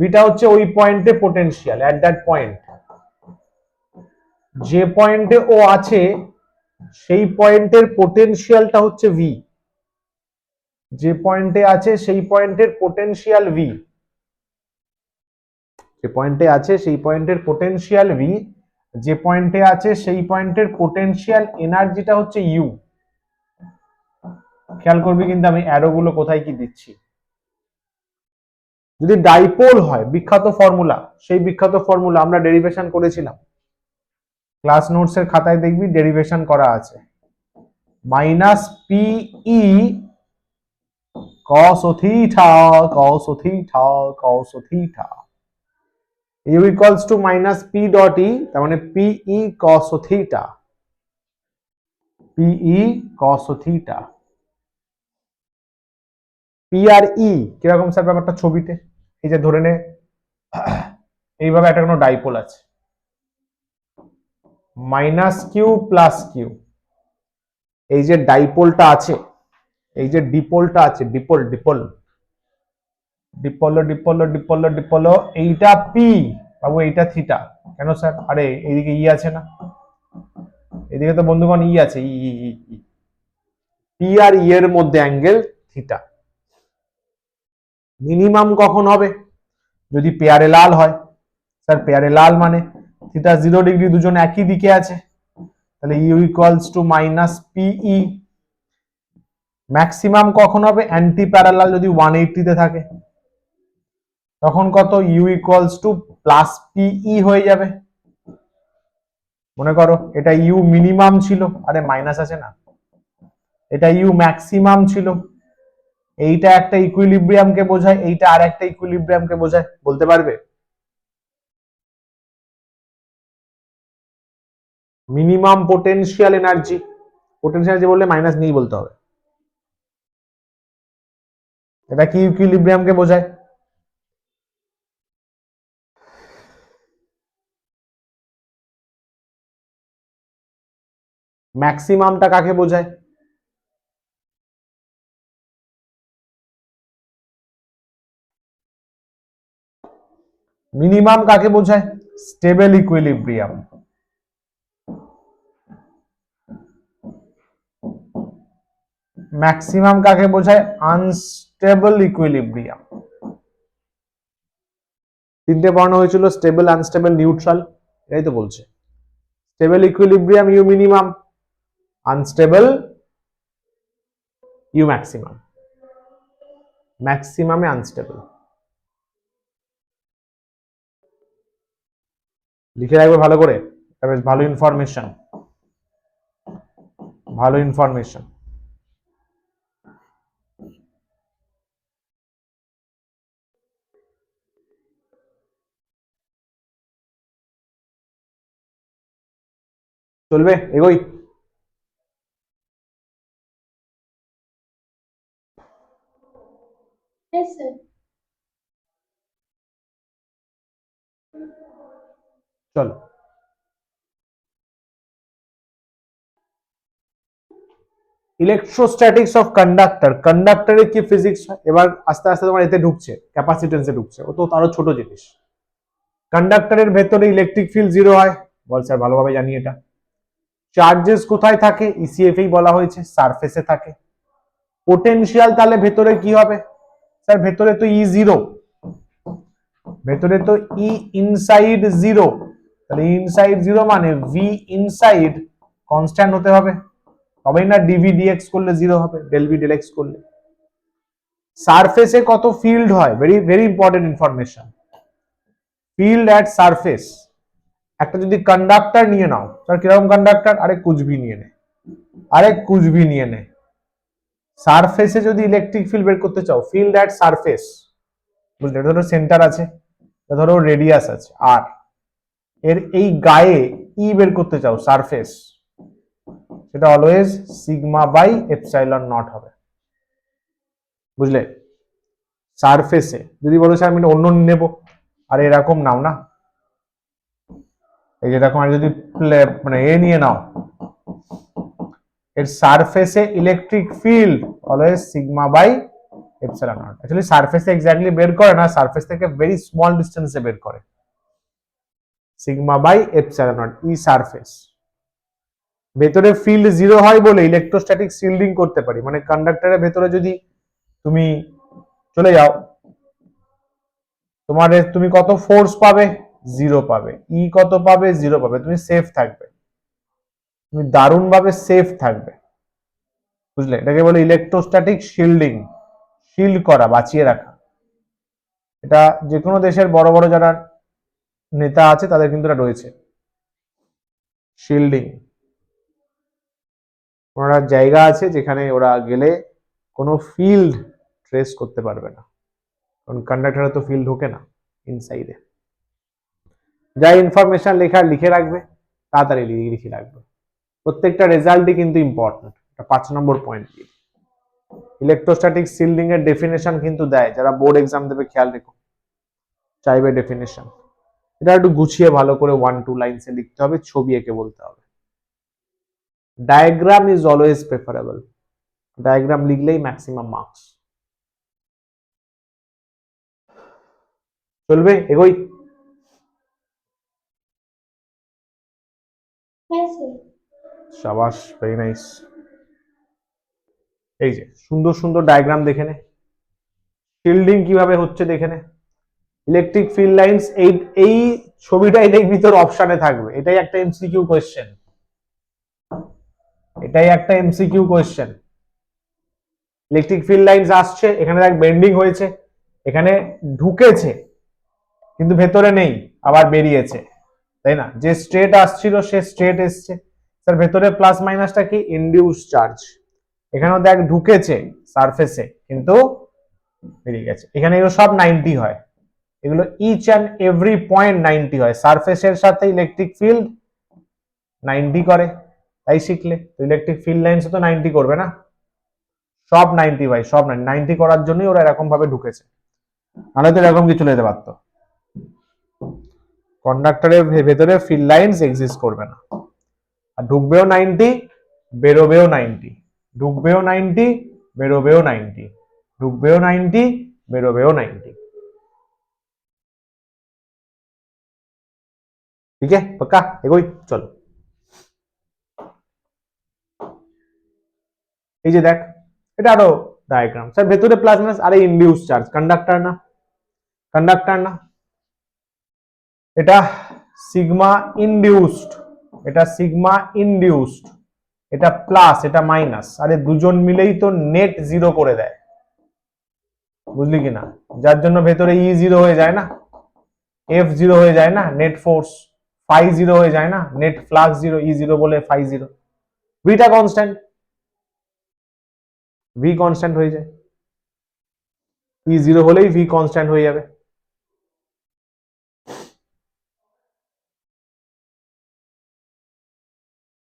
ভিটা হচ্ছে ওই পয়েন্টে পোটেনশিয়াল, এট দ্যাট পয়েন্ট, যে পয়েন্টে ও আছে সেই পয়েন্টের পোটেনশিয়ালটা হচ্ছে ভি, যে পয়েন্টে আছে সেই পয়েন্টের পোটেনশিয়াল ভি, যে পয়েন্টে আছে সেই পয়েন্টের পোটেনশিয়াল ভি, যে পয়েন্টে আছে সেই পয়েন্টের পোটেনশিয়াল এনার্জিটা হচ্ছে ইউ। খেয়াল করবি কিন্তু আমি অ্যারো গুলো কোথায় কি দিচ্ছি। যদি ডাইপোল হয়, বিখ্যাত ফর্মুলা, সেই বিখ্যাত ফর্মুলা আমরা ডেরিভেশন করেছিলাম, ক্লাস নোটস এর খাতায় দেখবি ডেরিভেশন করা আছে, minus পিই cos of theta, cos of theta, cos of theta, u equals to minus p dot e, তার মানে pe cos of theta, pe cos of theta। P আর ই কিরকম স্যার ব্যাপারটা ছবিতে, এই যে ধরে নে এইভাবে একটা কোনো ডাইপোল আছে, মাইনাস কিউ প্লাস কিউ, এই যে ডাইপোলটা আছে, এই যে ডিপোলটা আছে, ডিপোল ডিপোল ডিপোলো ডিপোলো ডিপোলো ডিপোলো, এইটা পি বাবু, এইটা থিটা। কেন স্যার? আরে এইদিকে ই আছে না, এদিকে তো বন্ধুগণ ই আছে, ই ই ই ই, পি আর ই এর মধ্যে অ্যাঙ্গেল থিটা। মিনিমাম কখন হবে? যদি পেয়ারে লাল হয়। স্যার পেয়ারে লাল মানে থিটা 0 ডিগ্রি, দুজন একই দিকে আছে, তাহলে U equals to minus P E. Maximum কখন হবে? অ্যান্টি প্যারালাল যদি 180 তে থাকে, তখন কত? ইউ ইকুয়ালস টু প্লাস পিই হয়ে যাবে। মনে করো এটা ইউ মিনিমাম ছিল, আরে মাইনাস আছে না, এটা ইউ ম্যাক্সিমাম ছিল, এইটা একটা ইকুইলিব্রিয়ামকে বোঝায়, এইটা আর একটা ইকুইলিব্রিয়ামকে বোঝায়, বলতে পারবে? Minimum potential energy, potential energy বললে মাইনাস নেই বলতে হবে, এটা কি ইকুইলিব্রিয়ামকে বোঝায়? ম্যাক্সিমামটা কাকে বোঝায়? মিনিমাম কাকে বোঝায়? Stable equilibrium. ম্যাক্সিমাম কাকে বোঝায়? Unstable equilibrium. তিনটে বর্ণ হয়েছিল, স্টেবল, আনস্টেবল, নিউট্রাল, এটাই তো বলছে। Stable equilibrium U minimum, unstable U maximum, ম্যাক্সিমামে আনস্টেবল। লিখে রাখবে ভালো করে, এটা বেশ ভালো ইনফরমেশন, ভালো ইনফরমেশন। চলবে, এগোই। Yes, sir. চলো, ইলেকট্রোস্ট্যাটিক্স অফ কন্ডাক্টর, কন্ডাক্টরের কি ফিজিক্স হয়, এবার আস্তে আস্তে তোমার এতে ঢুকছে, ক্যাপাসিটেন্সে ঢুকছে, ও তো আরো ছোট জিনিস। কন্ডাক্টরের ভেতরে ইলেকট্রিক ফিল্ড জিরো হয়, বল স্যার ভালোভাবে জানি এটা। চার্জেস কোথায় থাকে, ইসিএফ এই বলা হয়েছে, সারফেসে থাকে। পোটেনশিয়াল তাহলে ভেতরে কি হবে, স্যার ভেতরে তো ই জিরো, ভেতরে তো ই ইনসাইড জিরো, তাহলে ইনসাইড জিরো মানে ভি ইনসাইড কনস্ট্যান্ট হতে হবে, তবেই না ডিভি ডিএক্স করলে জিরো হবে, ডেল ভি ডেল এক্স করলে। সারফেসে কত ফিল্ড হয়, very very important information. Field at surface, একটা যদি কন্ডাক্টর নিয়ে নাও, স্যার কিরকম কন্ডাক্টর, আরে কুচবি নিয়ে নে, আরে কুচবি নিয়ে নে, সারফেসে যদি ইলেকট্রিক ফিল্ড বের করতে চাও, ফিল্ড অ্যাট সারফেস, বুঝলে, এটা ধরো সেন্টার আছে, এটা ধরো রেডিয়াস আছে আর, এর এই গায়ে ই বের করতে চাও সারফেস, সেটা always sigma by epsilon not হবে, বুঝলে। সারফেসে যদি বলো স্যার আমি অন্য নেব, আর এরকম নাও না, এই যেরকম আর যদি মানে এ নিয়ে নাও, এর সারফেসে electric field always sigma by epsilon not. Actually সারফেসে এক্স্যাক্টলি বের করে না, সারফেস থেকে ভেরি স্মল ডিস্টেন্সে বের করে, সিগমা বাই এপসাইলন নট ই সারফেস। ভেতরে ফিল্ড জিরো হয় বলে ইলেকট্রোস্ট্যাটিক শিল্ডিং করতে পারি, মানে কন্ডাক্টরের ভেতরে যদি তুমি চলে যাও, তুমি কত ফোর্স পাবে, জিরো পাবে, ই কত পাবে, জিরো পাবে, তুমি সেফ থাকবে, তুমি দারুণ ভাবে সেফ থাকবে, বুঝলে। এটাকে বলে ইলেকট্রোস্ট্যাটিক শিল্ডিং, শিল্ড করা, বাঁচিয়ে রাখা। এটা যে কোনো দেশের বড় বড় যারা নেতা আছে তাদের কিন্তু এটা রয়েছে, শিল্ডিং। ওনারা জায়গা আছে যেখানে ওরা গেলে কোনো ফিল্ড ট্রেস করতে পারবে না, কারণ কন্ডাক্টরে তো ফিল্ড ঢোকে না ইনসাইডে। যাই ইনফরমেশন লেখার লিখে রাখবে, তাড়াতাড়ি লিখে রাখবে, প্রত্যেকটা রেজাল্টই কিন্তু ইম্পর্টেন্ট। এটা 5 নম্বর পয়েন্ট। ইলেকট্রোস্ট্যাটিক শিল্ডিং এর ডেফিনেশন কিন্তু দেয়, যারা বোর্ড এক্সাম দেবে খেয়াল রেখো, চাইবে ডেফিনেশন, এটা একটু গুছিয়ে ভালো করে 1-2 লাইনসে লিখতে হবে, ছবি এঁকে বলতে হবে। Diagram is always preferable, diagram লিখলেই ম্যাক্সিমাম মার্কস। চলবে, এগোই। Yes, sir. শাবাশ, ভেরি নাইস। এই যে সুন্দর সুন্দর ডায়াগ্রাম দেখে নে, শিল্ডিং কিভাবে হচ্ছে দেখে নে, ইলেকট্রিক ফিল্ড লাইন্স, এই ছবিটাই দেখবি তোর অপশনে থাকবে, এটাই একটা এমসিকিউ কোয়েশ্চেন, এটাই একটা MCQ question. Electric field lines আসছে, এখানে দেখ বেন্ডিং হয়েছে, এখানে ঢুকেছে কিন্তু ভেতরে নেই, আবার বেরিয়েছে, তাই না, যে স্ট্রেট আসছিল সে স্ট্রেট এসছে। স্যার ভেতরে প্লাস মাইনাসটা কি, ইনডিউস চার্জ, এখানেও দেখ ঢুকেছে সারফেসে কিন্তু বেরিয়ে গেছে, এখানে এগুলো সব 90 হয়, এগুলো ইচ অ্যান্ড এভরি পয়েন্ট 90 হয়, সারফেসের সাথে ইলেকট্রিক ফিল্ড 90 করে, তাই শিখলে তো ইলেকট্রিক ফিল্ড লাইন্স তো 90 করবে না, সব 90 ভাই, সব 90 করার জন্যই ওরা এরকম ভাবে ঢুকেছে, নাহলে তো এরকম কিছু যেতে পারতো। কন্ডাক্টরের ভেতরে ফিল্ড লাইন্স এক্সিস্ট করবে না, আর ঢুকবেও 90, বেরোবেও 90, ঢুকবেও 90, বেরোবেও 90, ঢুকবেও 90, বেরোবেও 90। ঠিক আছে, পক্কা, এগোই, চলো। এই যে দেখ, এটা আরো ডায়াগ্রাম, স্যার ভেতরে প্লাস মাইনাস, আরে ইনডিউস চার্জ, কন্ডাক্টর না, কন্ডাক্টর না, এটা সিগমা ইনডিউসড, এটা সিগমা ইনডিউসড, এটা প্লাস, এটা মাইনাস, আরে দুজন মিলেই তো নেট জিরো করে দেয়, বুঝলি কিনা, যার জন্য ভেতরে ই জিরো হয়ে যায় না, এফ জিরো হয়ে যায় না, নেট ফোর্স ফাই জিরো হয়ে যায় না, net flux zero, E zero বলে ফাই জিরো। ভিটা কনস্ট্যান্ট, ভি কনস্ট্যান্ট হয়ে যায়, ই জিরো হলেই ভি কনস্ট্যান্ট হয়ে যাবে।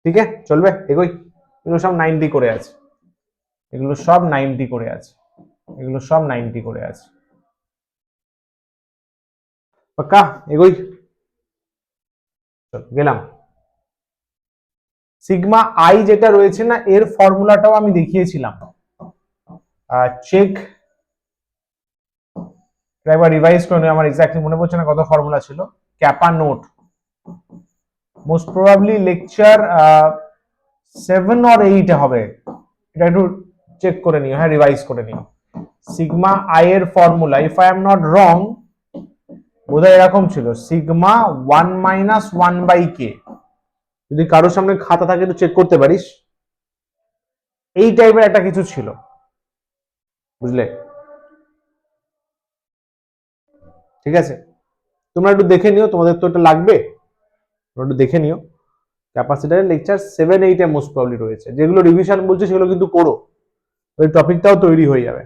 ঠিক আছে, চলবে, এগোই। এগুলো সব 90 করে আছে, এগুলো সব 90 করে আছে, এগুলো সব 90 করে আছে। পাক্কা, এগোই, গেলাম। সিগমা আই যেটা রয়েছে না, এর ফর্মুলাটাও আমি দেখিয়েছিলাম, চেক একবার রিভাইজ করে নিও, আমার এক্স্যাক্টলি মনে পড়ছে না কত ফর্মুলা ছিল। Kappa note, most probably lecture 7 or 8 হবে, এটা একটু চেক করে নিও, হ্যাঁ রিভাইজ করে নিও। সিগমা আই এর formula, if I am not রং, বোধহয় এরকম ছিল, সিগমা 1 মাইনাস 1 বাই কে। যদি কারোর সামনে খাতা থাকে একটু চেক করতে পারিস, এই টাইপের একটা কিছু ছিল, বুঝলে? ঠিক আছে, তোমরা একটু দেখে নিও, তোমাদের তো এটা লাগবে, তোমরা একটু দেখে নিও। ক্যাপাসিটরের লেকচার 7-8 এ মোস্ট প্রবলি রয়েছে, যেগুলো রিভিশন বলছে সেগুলো কিন্তু করো, ওই টপিকটাও তৈরি হয়ে যাবে।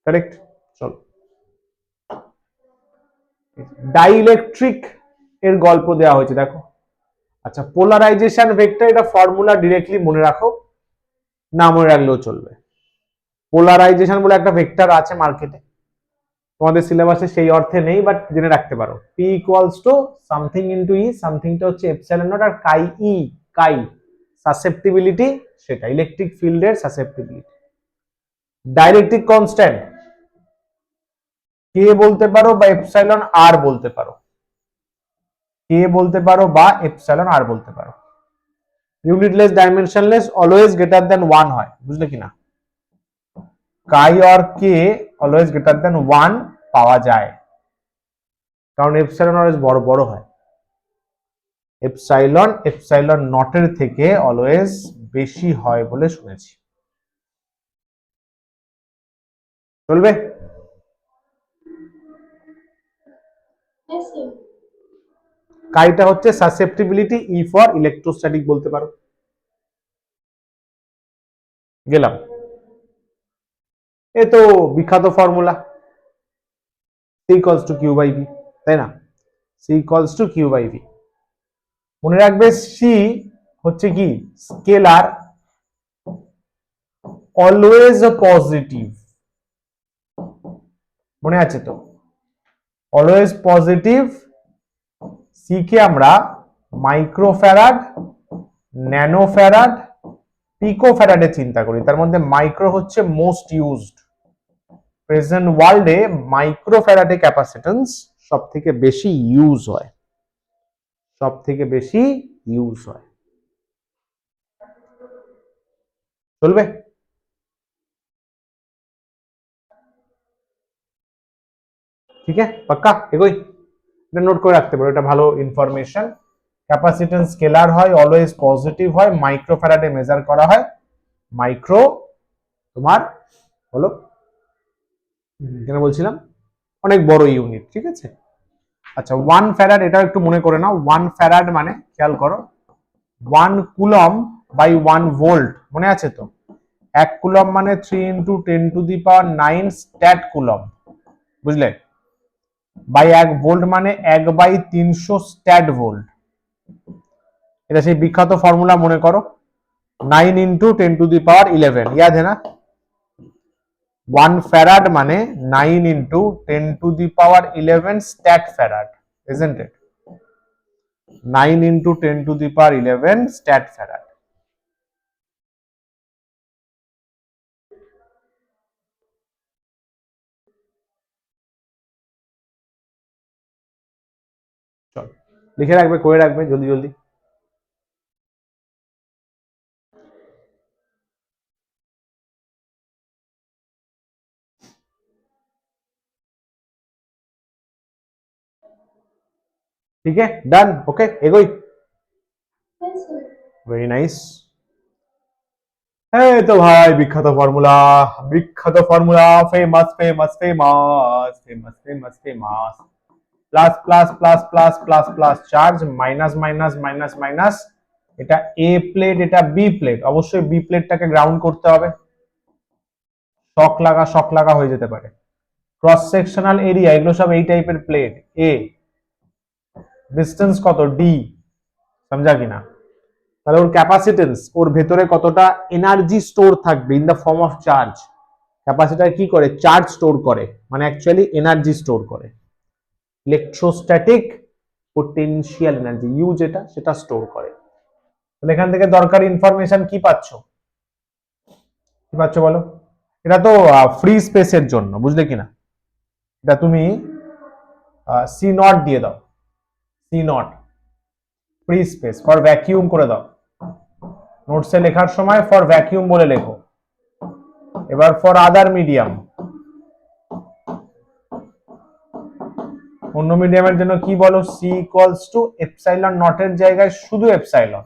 কারেক্ট, চলো। ডাইইলেকট্রিক এর গল্প দেওয়া হয়েছে, দেখো। আচ্ছা, পোলারাইজেশন ভেক্টর, এটা ফর্মুলা ডিরেক্টলি মনে রাখো, না মনে রাখলেও চলবে। পোলারাইজেশন বলে একটা ভেক্টর আছে মার্কেটে, তোমাদের সিলেবাসে সেই অর্থে নেই, বাট জেনে রাখতে পারো। P equals to something into E, সামথিংটা হচ্ছে এপসাইলন নট, আর কাই ই, কাই সাসেপ্টিবিলিটি, সেটা ইলেকট্রিক ফিল্ডের সাসেপ্টিবিলিটি। ডাইলেকট্রিক কনস্ট্যান্ট কে বলতে পারো বা এপসাইলন আর বলতে পারো, কে বলতে পারো বা এপসাইলন আর বলতে পারো। ইউনিটলেস ডাইমেনশনলেস অলওয়েজ গ্রেটার দেন 1 হয়, বুঝলে কিনা? কাই আর কে অলওয়েজ গ্রেটার দেন 1 পাওয়া যায়, কারণ এপসাইলন অলওয়েজ বড় বড় হয়। এপসাইলন এপসাইলন নটের থেকে অলওয়েজ বেশি হয় বলে শুনেছি। চলবে? কাইটা হচ্ছে সাসেপ্টিবিলিটি, ই ফর ইলেকট্রোস্ট্যাটিক বলতে পারো। গেলাম, এ তো বিখ্যাত formula, C equals to Q by V, তাই না? C equals to Q by V. মনে রাখবে, সি হচ্ছে কি স্কেলার, অলওয়েজ পজিটিভ, মনে আছে তো? Always positive. সি কে আমরা মাইক্রোফ্যারাড, ন্যানোফ্যারাড, পিকোফ্যারাডে চিন্তা করি, তার মধ্যে মাইক্রো হচ্ছে মোস্ট ইউজড। প্রেজেন্ট ওয়ার্ল্ডে মাইক্রোফ্যারাডে ক্যাপাসিটেন্স সব থেকে বেশি ইউজ হয়, সব থেকে বেশি ইউজ হয়। চলবে? ঠিক আছে, পাক্কা, এগোই। এটা নোট করে রাখতে পারো, এটা ভালো ইনফরমেশন। ক্যাপাসিটেন্স স্কেলার হয়, অলওয়েজ পজিটিভ হয়, মাইক্রোফ্যারাডে মেজার করা হয়। মাইক্রো তোমার হলো, কেন বলছিলাম, অনেক বড় ইউনিট, ঠিক আছে? আচ্ছা, 1 ফ্যারাড, এটা একটু মনে করে নাও। 1 ফ্যারাড মানে, খেয়াল করো, 1 কুলম বাই 1 ভোল্ট, মনে আছে তো? 1 কুলম মানে 3 ইন্টু 10⁹ স্ট্যাট কুলম, বুঝলে? বাই 1 ভোল্ট মানে 1/300 স্ট্যাট ভোল্ট। এটা সেই বিখ্যাত ফর্মুলা, মনে করো, 9 ইন্টু 10⁻11, ইয়াদ है ना? 1 ফ্যারাড মানে 9 into 10⁻11 stat farad, isn't it? 9 into 10⁻11 stat farad. চল, লিখে রাখবে, করে রাখবে জলদি জলদি। ठीक है, डन, ओके, एगोई। Very nice. এই তো ভাই, বিখ্যাত ফর্মুলা, বিখ্যাত formula, famous famous famous famous famous famous. Plus plus plus plus plus plus charge, minus minus minus minus, এটা এ প্লেট, এটা বি প্লেট, অবশ্যই বি প্লেটটাকে গ্রাউন্ড করতে হবে, শক লাগা হয়ে যেতে পারে। ক্রস সেকশনাল এরিয়া, এগুলো সব এই টাইপের প্লেট এ, ডিস্টেন্স কত ডি, সমঝা কিনা? তাহলে ওর ক্যাপাসিটেন্স, ওর ভেতরে কতটা এনার্জি স্টোর থাকবে in the form of charge. Capacitor কি করে? চার্জ স্টোর করে, মানে অ্যাকচুয়ালি এনার্জি স্টোর করে। ইলেকট্রোস্ট্যাটিক পোটেনশিয়াল এনার্জি, ইউ যেটা, সেটা স্টোর করে। তাহলে এখান থেকে দরকারি ইনফরমেশন কি পাচ্ছ? কি পাচ্ছ বলো? এটা তো ফ্রি স্পেসের জন্য, বুঝলে কিনা? এটা তুমি সি নট দিয়ে দাও, C naught free space, for vacuum করে দাও। নোটসে লেখার সময় ফর ভ্যাকিউম বলে লেখো। এবার ফর আদার মিডিয়াম, অন্য মিডিয়ামের জন্য কি বলো? সি ইকুয়ালস টু এপসাইলন নটের জায়গায় শুধু এপসাইলন,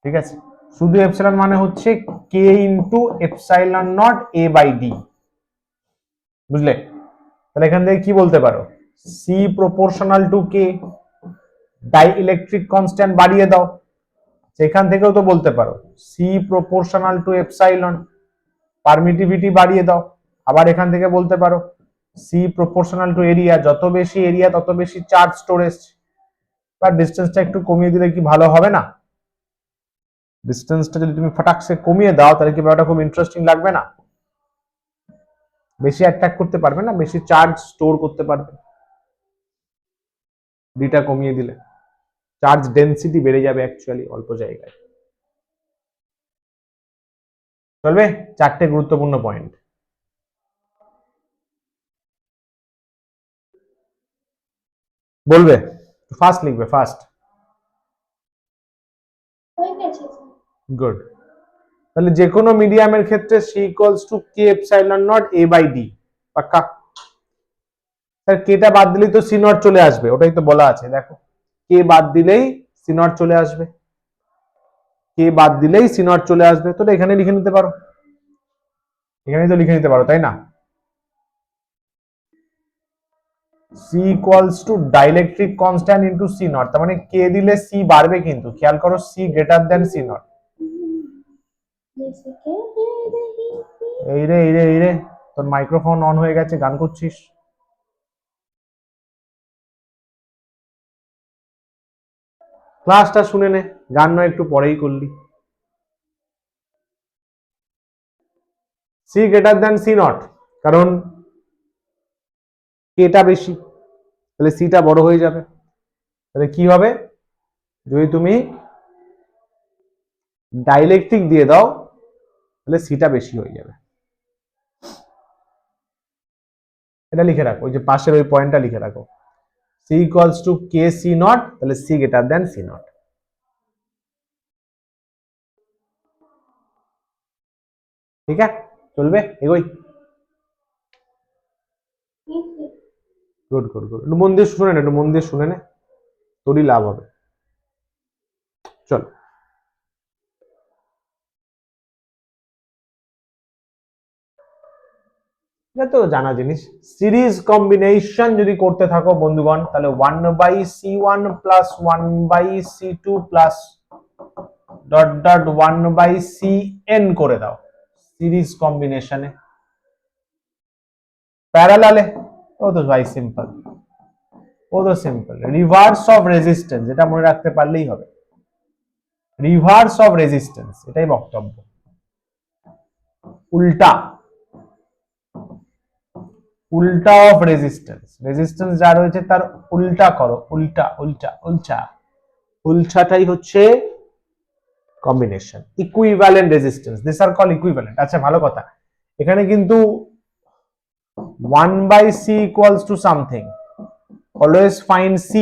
ঠিক আছে? শুধু এপসাইলন মানে হচ্ছে K into epsilon naught A by D, বুঝলে? তাহলে এখান থেকে কি বলতে পারো? C proportional to K, dielectric constant বাড়িয়ে দাও, সেখান থেকেও তো বলতে পারো C proportional to epsilon, permittivity বাড়িয়ে দাও। আবার এখান থেকে বলতে পারো সি প্রপোর্শনাল টু এরিয়া, যত বেশি এরিয়া তত বেশি চার্জ স্টোরেজ। বা ডিস্টেন্সটা একটু কমিয়ে দিলে কি ভালো হবে না? ডিস্টেন্সটা যদি তুমি ফটাকসে কমিয়ে দাও তাহলে কি ব্যাপারটা খুব ইন্টারেস্টিং লাগবে না? বেশি অ্যাট্যাক করতে পারবে না, বেশি চার্জ স্টোর করতে পারবে ডিটা কমিয়ে দিলে। চার্জ ডেনসিটি বেড়ে যাবে অ্যাকচুয়ালি অল্প জায়গায়। চলবে? চারটে গুরুত্বপূর্ণ পয়েন্ট। বলবে? ফাস্ট লিখবে, ফাস্ট। হয়ে গেছে স্যার। গুড। তাহলে যে কোনো মিডিয়ামের ক্ষেত্রে C equals to K epsilon naught A by D, পাক্কা? স্যার কেটা বাদ দিলেই তো সি নট চলে আসবে, ওটাই তো বলা আছে, দেখো কে বাদ দিলেই সি নট চলে আসবে, কে বাদ দিলেই সি নট চলে আসবে, তো এখানে লিখে নিতে পারো, এখানেই তো লিখে নিতে পারো, তাই না? C equals to dielectric constant into C naught, তার মানে কে দিলে সি বাড়বে, কিন্তু খেয়াল করো C greater than C naught. जैसे कह रही थी। এই রে তোর মাইক্রোফোন অন হয়ে গেছে, গান করছিস। ক্লাসটা শুনে নে, গান নয় একটু পরেই করলি। C greater than C naught, কারণ কেটা বেশি, তাহলে সিটা বড় হয়ে যাবে। তাহলে কি হবে? যদি তুমি ডাইইলেকট্রিক দিয়ে দাও তাহলে সিটা বেশি হয়ে যাবে। এটা লিখে রাখো, ওই যে পাশের ওই পয়েন্টটা লিখে রাখো, C equals to K C naught, তাহলে C greater than C naught. ঠিক আছে, চলবে? এগোই। ठीक है। গুড গুড গুড, একটু মন দিয়ে শুনে নে, একটু মন দিয়ে শুনে নে, তোরই লাভ হবে। চল, এটা তো জানা জিনিস। সিরিজ কম্বিনেশন যদি করতে থাকো বন্ধুগণ, তাহলে 1/c1 plus 1/c2 plus dot dot 1/cn করে দাও সিরিজ কম্বিনেশনে। প্যারালালে ও তো ভাই সিম্পল, ও তো সিম্পল। রিভার্স অফ রেজিস্ট্যান্স, এটা মনে রাখতে পারলেই হবে। রিভার্স অফ রেজিস্ট্যান্স, এটাই বক্তব্য। উল্টা, উল্টা অফ রেজিস্ট্যান্স, রেজিস্ট্যান্স যা রয়েছে তার উল্টা করো, উল্টা উল্টা উল্টা, উল্টাটাই হচ্ছে combination. Equivalent resistance, this are call equivalent. আচ্ছা ভালো কথা, এখানে কিন্তু 1/c equals to something, always find c,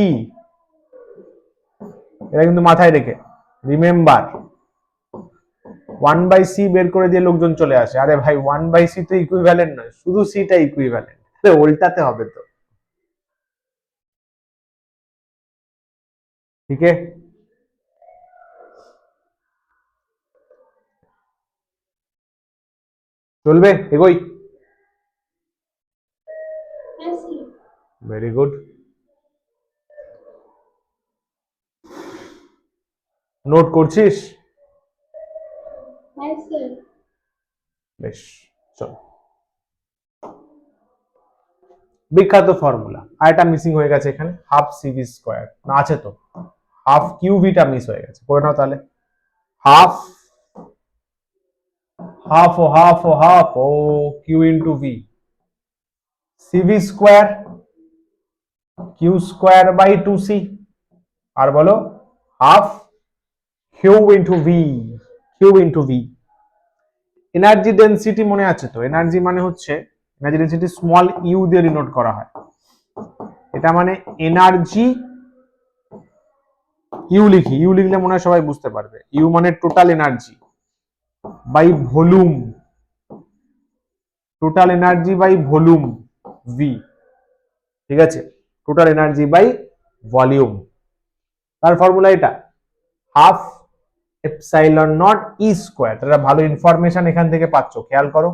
এটা কিন্তু মাথায় রেখে রিমেম্বার। 1/c বের করে দিয়ে লোকজন চলে আসে, আরে ভাই 1/c তো ইকুইভ্যালেন্ট নয়, শুধু c টা ইকুইভ্যালেন্ট, উল্টাতে হবে তো। ঠিক আছে, চলবে? এগোই। ऐसी। Very good. নোট করছিস? হ্যাঁ স্যার। বেশ, চল। বিখ্যাত ফর্মুলা, আর এটা মিসিং হয়ে গেছে এখানে, হাফ সিভি স্কোয়ার না আছে তো, হাফ কিউভিটা মিস হয়ে গেছে, করে নাও তাহলে। হাফ হাফ ও Q into V, CV square Q square by 2c, আর বলো half Q into V. Energy density মনে আছে তো? এনার্জি মানে হচ্ছে, এনার্জি ডেন্সিটি স্মল ইউ দিয়ে ডিনোট করা হয়। এটা মানে এনার্জি, ইউ লিখি, ইউ লিখলে মনে হয় সবাই বুঝতে পারবে। ইউ মানে total energy by volume, total energy by volume V, ঠিক আছে? টোটাল এনার্জি বাই ভলিউম, তার ফর্মুলা এটা, half epsilon not E square. তাহলে ভালো ইনফরমেশন এখান থেকে পাচ্ছ, খেয়াল করো,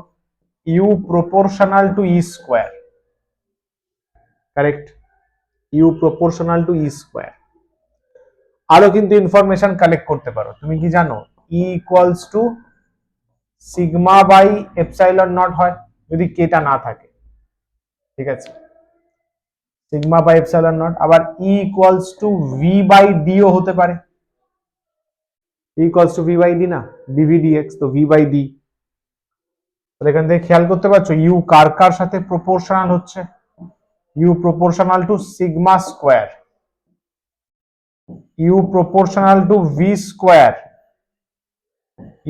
U proportional to E square, correct, U proportional to E square. আরো কিন্তু ইনফরমেশন কালেক্ট করতে পারো, তুমি কি জানো E equals to sigma by epsilon naught হয় যদি কেটা না থাকে, ঠিক আছে? Sigma by epsilon naught. আবার E equals to V by ডিও হতে পারে, E equals to V by D না, ডিভি ডিএক্স, তো ভি বাই ডি। তাহলে এখান থেকে খেয়াল করতে পারছো ইউ কার কার সাথে প্রপোর্শনাল হচ্ছে, U proportional to sigma square, U proportional to V square,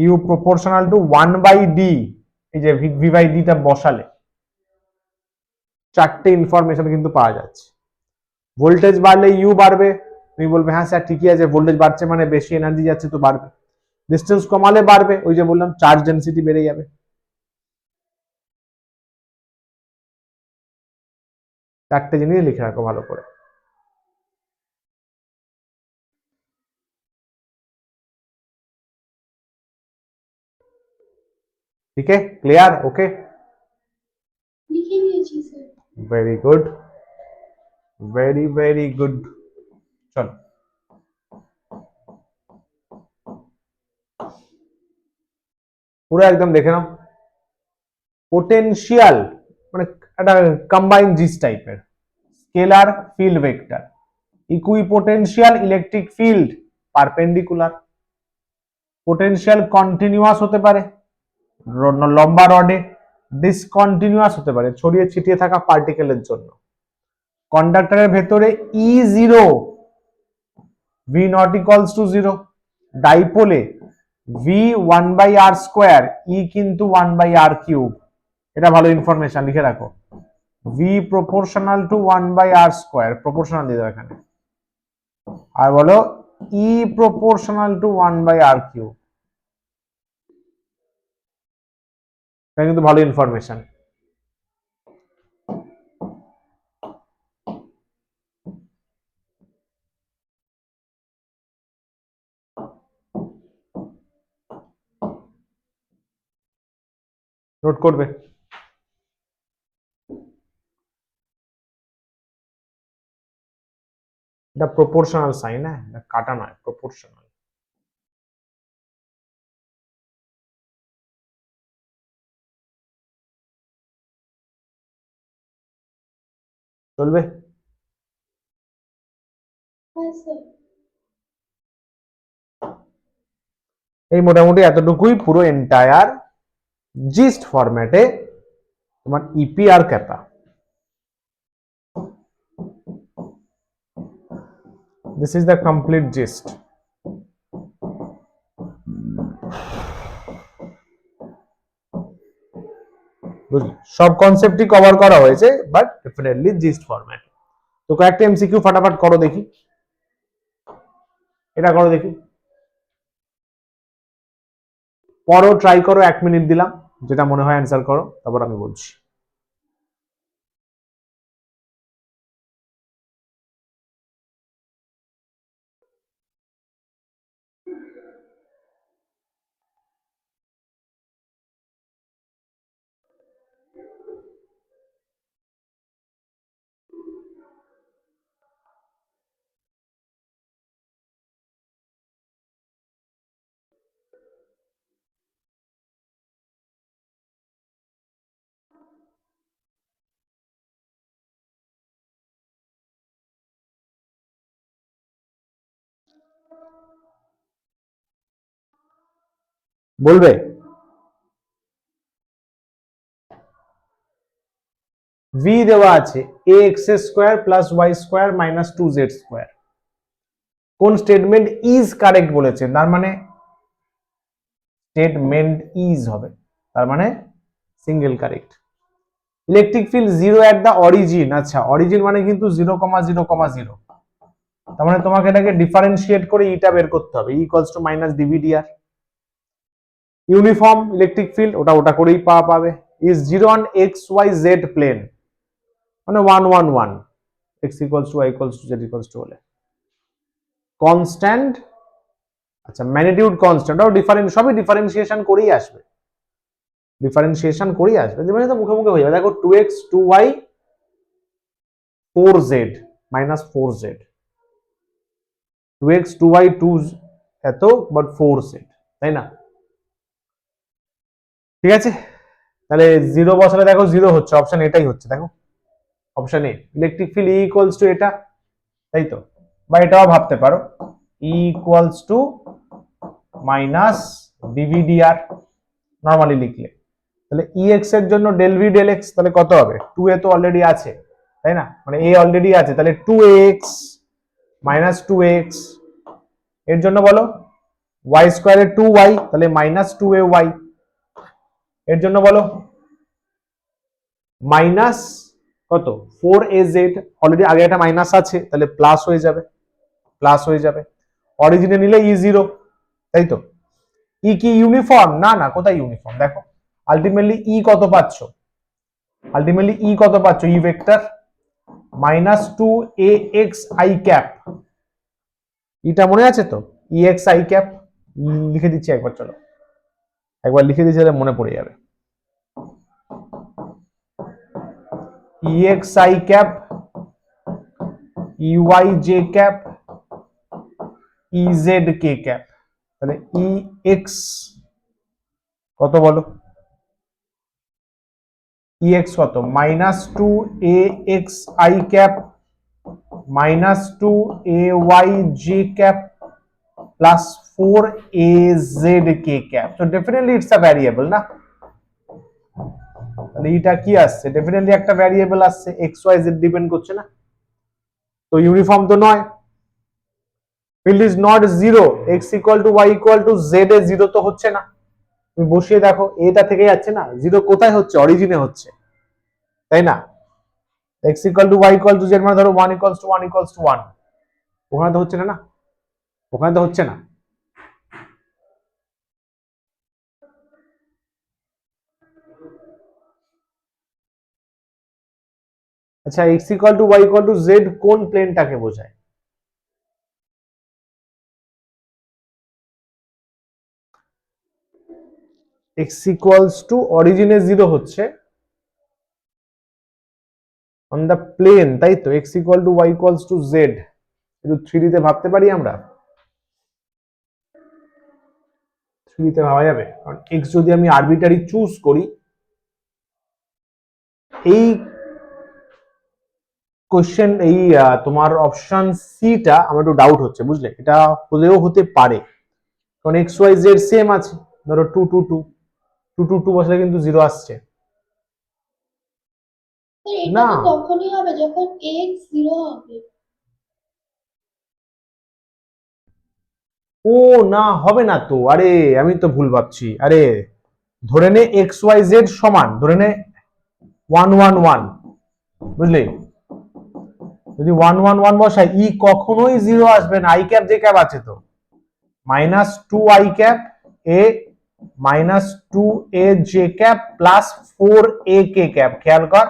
U proportional to 1/d। এই যে ভি বাই ডিটা বসালে চারটে ইনফরমেশন কিন্তু পাওয়া যাচ্ছে। ভোল্টেজ বাড়লে ইউ বাড়বে, তুমি বলবে হ্যাঁ স্যার ঠিকই আছে, ভোল্টেজ বাড়ছে মানে বেশি এনার্জি যাচ্ছে তো বাড়বে। ডিস্টেন্স কমালে বাড়বে, ওই যে বললাম চার্জ ডেন্সিটি বেড়ে যাবে। চারটে জিনিস লিখে রাখো ভালো করে। ঠিক আছে, ক্লিয়ার? ওকে, লিখে নিয়েছি sir. Very good, very good. চলো, পুরো একদম দেখে নাও। পোটেনশিয়াল মানে একটা কম্বাইন জিস টাইপের, scalar field vector, equipotential electric field perpendicular, potential continuous হতে পারে লম্বা রডে, ডিসকন্টিনিউয়াস হতে পারে ছড়িয়ে ছিটিয়ে থাকা পার্টিকেলের জন্য। কন্ডাক্টরের ভেতরে E zero, V not equals to zero. ডাইপোলে ভি 1/r স্কোয়ার, ই কিন্তু 1/r কিউব। এটা ভালো ইনফরমেশন, লিখে রাখো, V proportional to 1/r square, proportional দিয়ে দাও এখানে। আর বলো ই প্রপোর্শনাল টু 1/r কিউব, এটা কিন্তু ভালো ইনফরমেশন। নোট করবে। এটা প্রপোর্শনাল সাইন, হ্যাঁ, এটা কাটা নয়, প্রপোর্শনাল। চলবে? হ্যাঁ স্যার। এই মোটামুটি এতটুকুই পুরো এন্টায়ার জিস্ট ফরম্যাটে তোমার ইপি আর ক্যাপা। This is the complete gist. সব কনসেপ্টই কভার করা হয়েছে, বাট ডেফিনেটলি জিস্ট ফরম্যাট। তো কয়েকটা এমসিকিউ ফাটাফাট করো দেখি, এটা করো দেখি, পরও ট্রাই করো, 1 মিনিট দিলাম, যেটা মনে হয় অ্যান্সার করো, তারপর আমি বলছি। বলবে? v দেওয়া আছে ax square plus y square minus 2z square. কোন স্টেটমেন্ট ইজ কারেক্ট বলেছে, তার মানে স্টেটমেন্ট ইজ হবে, তার মানে সিঙ্গেল কারেক্ট। ইলেকট্রিক ফিল্ড 0 এট দা অরিজিন, আচ্ছা অরিজিন মানে কিন্তু 0,0,0, তার মানে তোমাকে এটাকে ডিফারেন্সিয়েট করে ইটা বের করতে হবে, equals to minus D V D R. Uniform electric field ওটা করেই পাবে, is 0 on X Y Z plane, মানে 1 1 1, x equals to y equals to z equals to হলে কনস্ট্যান্ট, আচ্ছা ম্যাগনিটিউড কনস্ট্যান্ট, ওটাও ডিফারেন্স, সবই ডিফারেন্সিয়েশন করেই আসবে, ডিফারেন্সিয়েশন করেই আসবে, মানে তো মুখে মুখে হয়ে যাবে। দেখো 2x 2y 4z minus 4z, 2x 2y 2 এত বাট 4z, তাই না? ঠিক আছে, তাহলে 0 বসালে দেখো 0 হচ্ছে, অপশন এটাই হচ্ছে, দেখো অপশন এ electric field E equals to এটা, তাই তো, বা এটাও ভাবতে পারো E equals to minus D V D R normally লিখলে। তাহলে ex এর জন্য ডেল ভি ডেল এক্স তাহলে কত হবে, 2a তো অলরেডি আছে, তাই না, মানে a অলরেডি আছে, তাহলে 2ax মাইনাস 2ax, এর জন্য বলো y স্কয়ারের 2y, তাহলে মাইনাস 2ay, এর জন্য বলো মাইনাস কত 4az, অলরেডি আগে একটা মাইনাস আছে, তাহলে প্লাস হয়ে যাবে, প্লাস হয়ে যাবে। অরিজিনে নিলে e0, তাই তো। ই কি ইউনিফর্ম? না না, কোথায় ইউনিফর্ম, দেখো আলটিমেটলি ই কত পাচ্ছ, আলটিমেটলি ই কত পাচ্ছ, E vector minus 2ax i cap, ইটা মনে আছে তো, ex i ক্যাপ, লিখে দিচ্ছি একবার, চলো একবার লিখে দিচ্ছি তাহলে মনে পড়ে যাবে, ex i cap ey j cap ez k cap, তাহলে ex কত বলো, ex কত minus 2ax i cap minus 2ay j cap plus 4az k cap, so definitely it's a variable না, তাহলে এটা কি আসছে, ডেফিনেটলি একটা ভ্যারিয়েবল আসছে, x y z ডিপেন্ড করছে না, তো ইউনিফর্ম তো নয়। Field is not 0, x equal to y equal to z এ 0 তো হচ্ছে না, তুমি বসিয়ে দেখো এটা থেকে যাচ্ছে না, 0 কোথায় হচ্ছে, অরিজিনে হচ্ছে, তাই না। x equal to y equal to z মানে ধরো 1 ইকুয়ালস টু 1 ইকুয়ালস টু 1, ওখানে তো হচ্ছে না, না ওখানে তো হচ্ছে না। আচ্ছা x equal to y equal to z কোন প্লেনটাকে বোঝায়, x ইকুয়ালস টু অরিজিনে 0 হচ্ছে অন দা প্লেন, তাই তো, x equal to y equals to z, একটু 3D তে ভাবতে পারি আমরা, 3D তে ভাবা যাবে, কারণ x যদি আমি আরবিটারি চুজ করি, এই কোশ্চেন এই তোমার অপশন সিটা আমার একটু ডাউট হচ্ছে, বুঝলে, এটা হলেও হতে পারে, কারণ এক্স ওয়াই জেড সেম আছে, ধরো 2 2 2 2 2 2 বসলে কিন্তু 0 আসছে এটা না, তো তখনই হবে যখন x 0 হবে। ও না হবে না তো, আরে আমি তো ভুল ভাবছি, আরে ধরে নে এক্স ওয়াই জেড সমান, ধরে নে 1 1 1, বুঝলি, যদি 1 1 1 বসাই ই কখনোই 0 আসবে না, আই ক্যাপ জে ক্যাপ আছে তো, minus 2 I cap A minus 2 A J cap plus 4 A K cap, খেয়াল কর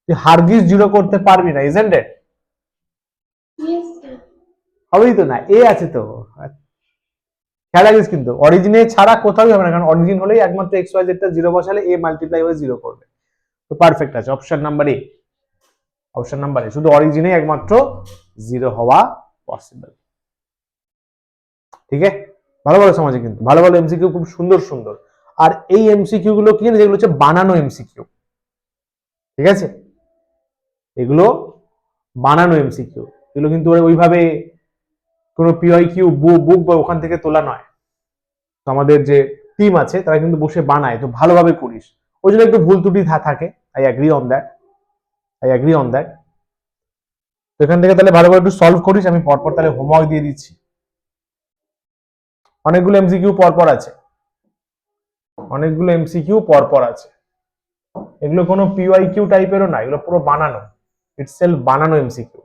তুই হারগিস 0 করতে পারবি না, ইজন্ট ইট, Yes, sir. হবেই তো না, এ আছে তো, খেয়াল রাখিস কিন্তু অরিজিনে ছাড়া কোথাও হবে না, কারণ অরিজিন হলেই একমাত্র এক্স ওয়াই জেড টা 0 বসালে এ মাল্টিপ্লাই হয়ে 0 করবে, তো পারফেক্ট আছে option number A, option number A, শুধু অরিজিনে একমাত্র 0 হওয়া পসিবল। ঠিক আছে, ভালো ভালো সমাজে কিন্তু ভালো ভালো এমসিকিউ খুব সুন্দর সুন্দর, আর এই এমসিকিউ গুলো কি জানেন, যেগুলো হচ্ছে বানানো এমসিকিউ, ঠিক আছে, এগুলো বানানো এমসিকিউ, এগুলো কিন্তু ওইভাবে কোনো পিওয়াই কিউ বুক বা ওখান থেকে তোলা নয়, তো আমাদের যে টিম আছে তারা কিন্তু বসে বানায়, তো ভালোভাবে করিস। ওই জন্য একটু ভুল ত্রুটি থাকে, I agree on that, I agree on that. তো এখান থেকে তাহলে ভালো করে একটু সলভ করিস, আমি পরপর তাহলে হোমওয়ার্ক দিয়ে দিচ্ছি। অনেকগুলো এমসিকিউ পরপর আছে, অনেকগুলো এমসিকিউ পরপর আছে। এগুলো কোনো পিওয়াইকিউ টাইপেরও না, এগুলো পুরো বানানো, ইটসেলফ বানানো এমসিকিউ।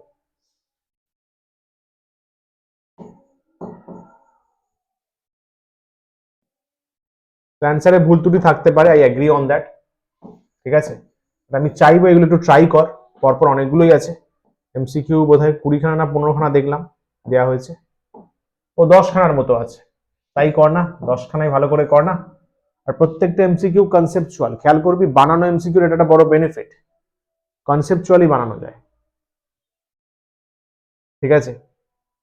অ্যান্সারে ভুল ত্রুটি থাকতে পারে, আই অ্যাগ্রি অন দ্যাট, ঠিক আছে। আমি চাইবো এগুলো একটু ট্রাই কর, পরপর অনেকগুলোই আছে এমসিকিউ, বোধহয় 20খানা না 15খানা দেখলাম দেওয়া হয়েছে, ও 10খানার মতো আছে, তাই কর না, 10খানাই ভালো করে কর না। আর প্রত্যেকটা এমসিকিউ কনসেপচুয়াল, খেয়াল করবি বানানো এমসিকিউর এটা একটা বড় বেনিফিট, কনসেপচুয়ালি বানানো যায়, ঠিক আছে।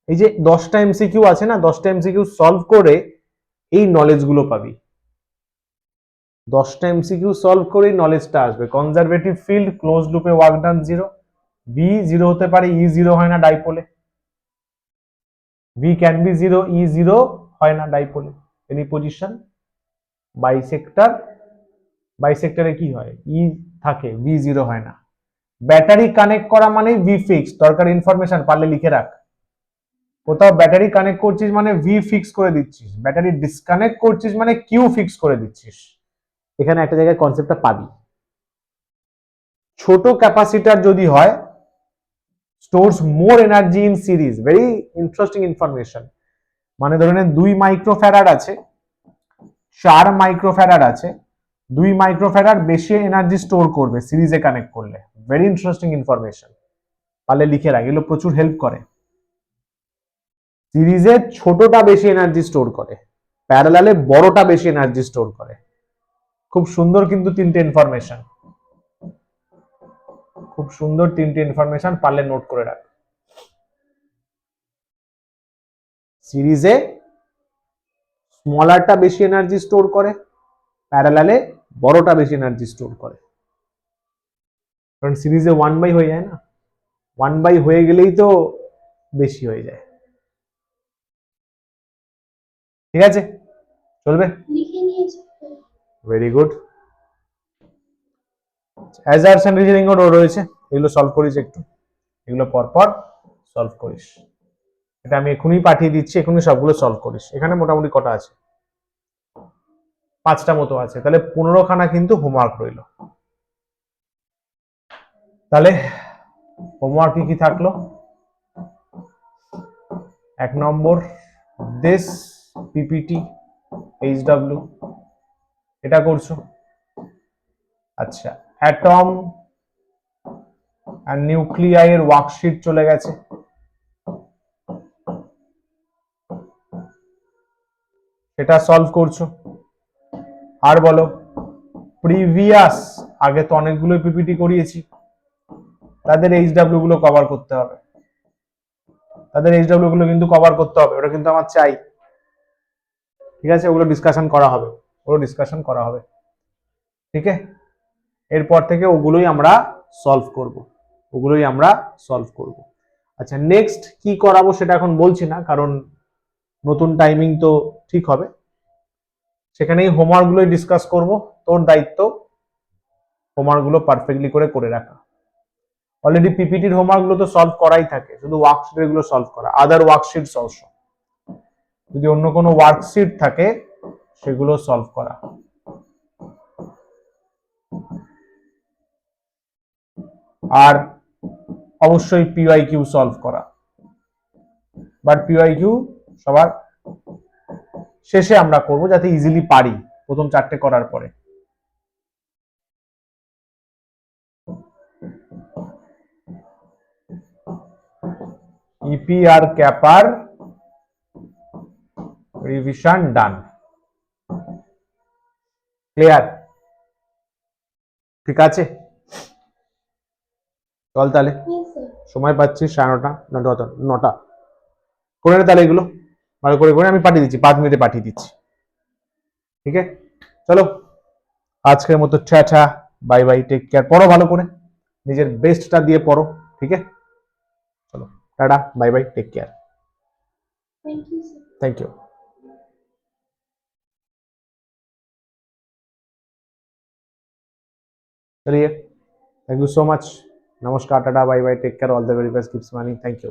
এই যে 10টা এমসিকিউ আছে না, 10টা এমসিকিউ সলভ করে এই নলেজ গুলো পাবি, 10টা এমসিকিউ সলভ করে নলেজটা আসবে। কনজারভেটিভ ফিল্ড, ক্লোজ লুপে ওয়ার্ক ডান 0, বি 0 হতে পারে, ই 0 হয় না ডাইপোলে, ভি ক্যান বি 0, ই 0 হয় না ডাইপোলে, এনি পজিশন বাইসেক্টর, বাইসেক্টরে কি হয়, ই থাকে, ভি 0 হয় না। ব্যাটারি কানেক্ট করা মানে ভি ফিক্স, দরকার ইনফরমেশন পারলে লিখে রাখ। কোথাও ব্যাটারি কানেক্ট করছিস মানে ভি ফিক্স করে দিচ্ছিস, ব্যাটারি ডিসকানেক্ট করছিস মানে কিউ ফিক্স করে দিচ্ছিস। এখানে একটা জায়গায় কনসেপ্টটা পাবি। ছোট ক্যাপাসিটার যদি হয়, stores more energy in series, very interesting information. মানে ধরেন 2 মাইক্রোফ্যারাড আছে, 4 মাইক্রোফ্যারাড আছে, 2 মাইক্রোফ্যারাড বেশি এনার্জি স্টোর করবে সিরিজে কানেক্ট করলে, ভেরি ইন্টারেস্টিং ইনফরমেশন, পারলে লিখে রাখ, এগুলো প্রচুর হেল্প করে। সিরিজে ছোটটা বেশি এনার্জি স্টোর করে, প্যারালালে বড়টা বেশি এনার্জি স্টোর করে। খুব সুন্দর কিন্তু 3টে ইনফরমেশন, খুব সুন্দর 3টে ইনফরমেশন, পারলে নোট করে রাখ। সিরিজে স্মলারটা বেশি এনার্জি স্টোর করে, প্যারালালে বড়টা বেশি এনার্জি স্টোর করে। কারণ সিরিজে 1/, হয়ে যায় না, 1/, হয়ে গেলেই তো বেশি হয়ে যায়, ঠিক আছে, চলবে, লিখে নিয়েছি। Very good. Assertions and reasoning ও রয়েছে, এগুলো সলভ করিস একটু, এগুলো পরপর সলভ করিস। এটা আমি এখনই পাঠিয়ে দিচ্ছি, এখনই সবগুলো সলভ করিস। এখানে মোটামুটি কটা আছে, 5টা মতো আছে, তাহলে 15খানা কিন্তু হোমওয়ার্ক রইল। তাহলে হোমওয়ার্ক কি কি থাকলো? 1 নম্বর, দিস পিপিটি এইচডব্লিউ, এটা করছো। আচ্ছা, অ্যাটম আর নিউক্লিয়াই এর ওয়ার্কশিট চলে গেছে, সেটা সলভ করছো। আর বলো, প্রিভিয়াস, আগে তো অনেকগুলো পিপিটি করিয়েছি, তাদের এইচডব্লিউ গুলো কভার করতে হবে, তাদের এইচডব্লিউ গুলো কিন্তু কভার করতে হবে, ওটা কিন্তু আমার চাই, ঠিক আছে। ওগুলো ডিসকাশন করা হবে, ওগুলো ডিসকাশন করা হবে, ঠিক আছে। এরপর থেকে ওগুলোই আমরা সলভ করব, ওগুলোই আমরা সলভ করব। আচ্ছা, নেক্সট কি করাবো সেটা এখন বলছি না, কারণ নতুন টাইমিং তো ঠিক হবে, সেখানেই হোমওয়ার্ক গুলোই ডিসকাস করব। তোর দায়িত্ব হোমওয়ার্ক গুলো পারফেক্টলি করে রাখা। অলরেডি পিপিটির হোমওয়ার্ক গুলো তো সলভ করাই থাকে, শুধু ওয়ার্কশিট গুলো সলভ করা, আদার ওয়ার্কশিটস অলসো, যদি অন্য কোনো ওয়ার্কশিট থাকে সেগুলো সলভ করা। আর অবশ্যই পিওয়াইকিউ সলভ করা, বাট পিওয়াইকিউ সবার শেষে আমরা করব, যাতে ইজিলি পারি প্রথম 4টে করার পরে। ইপি আর ক্যাপার রিভিশন ডান, ক্লিয়ার, ঠিক আছে। চল তাহলে, সময় পাচ্ছি 9:30, 9টা করে নে তাহলে, এগুলো ভালো করে করে আমি পাঠিয়ে দিচ্ছি, 5 মিনিটে পাঠিয়ে দিচ্ছি, ঠিক আছে। চলো, আজকের মতো tata, bye bye, take care, পড়ো ভালো করে, নিজের বেস্টটা দিয়ে পড়ো, ঠিক আছে। চলো, tata, bye bye, take care, thank you sir. Thank you. चलिए, थैंक यू सो मच, नमस्कार, tata, bye bye, take care, all the very best, keep smiling, thank you.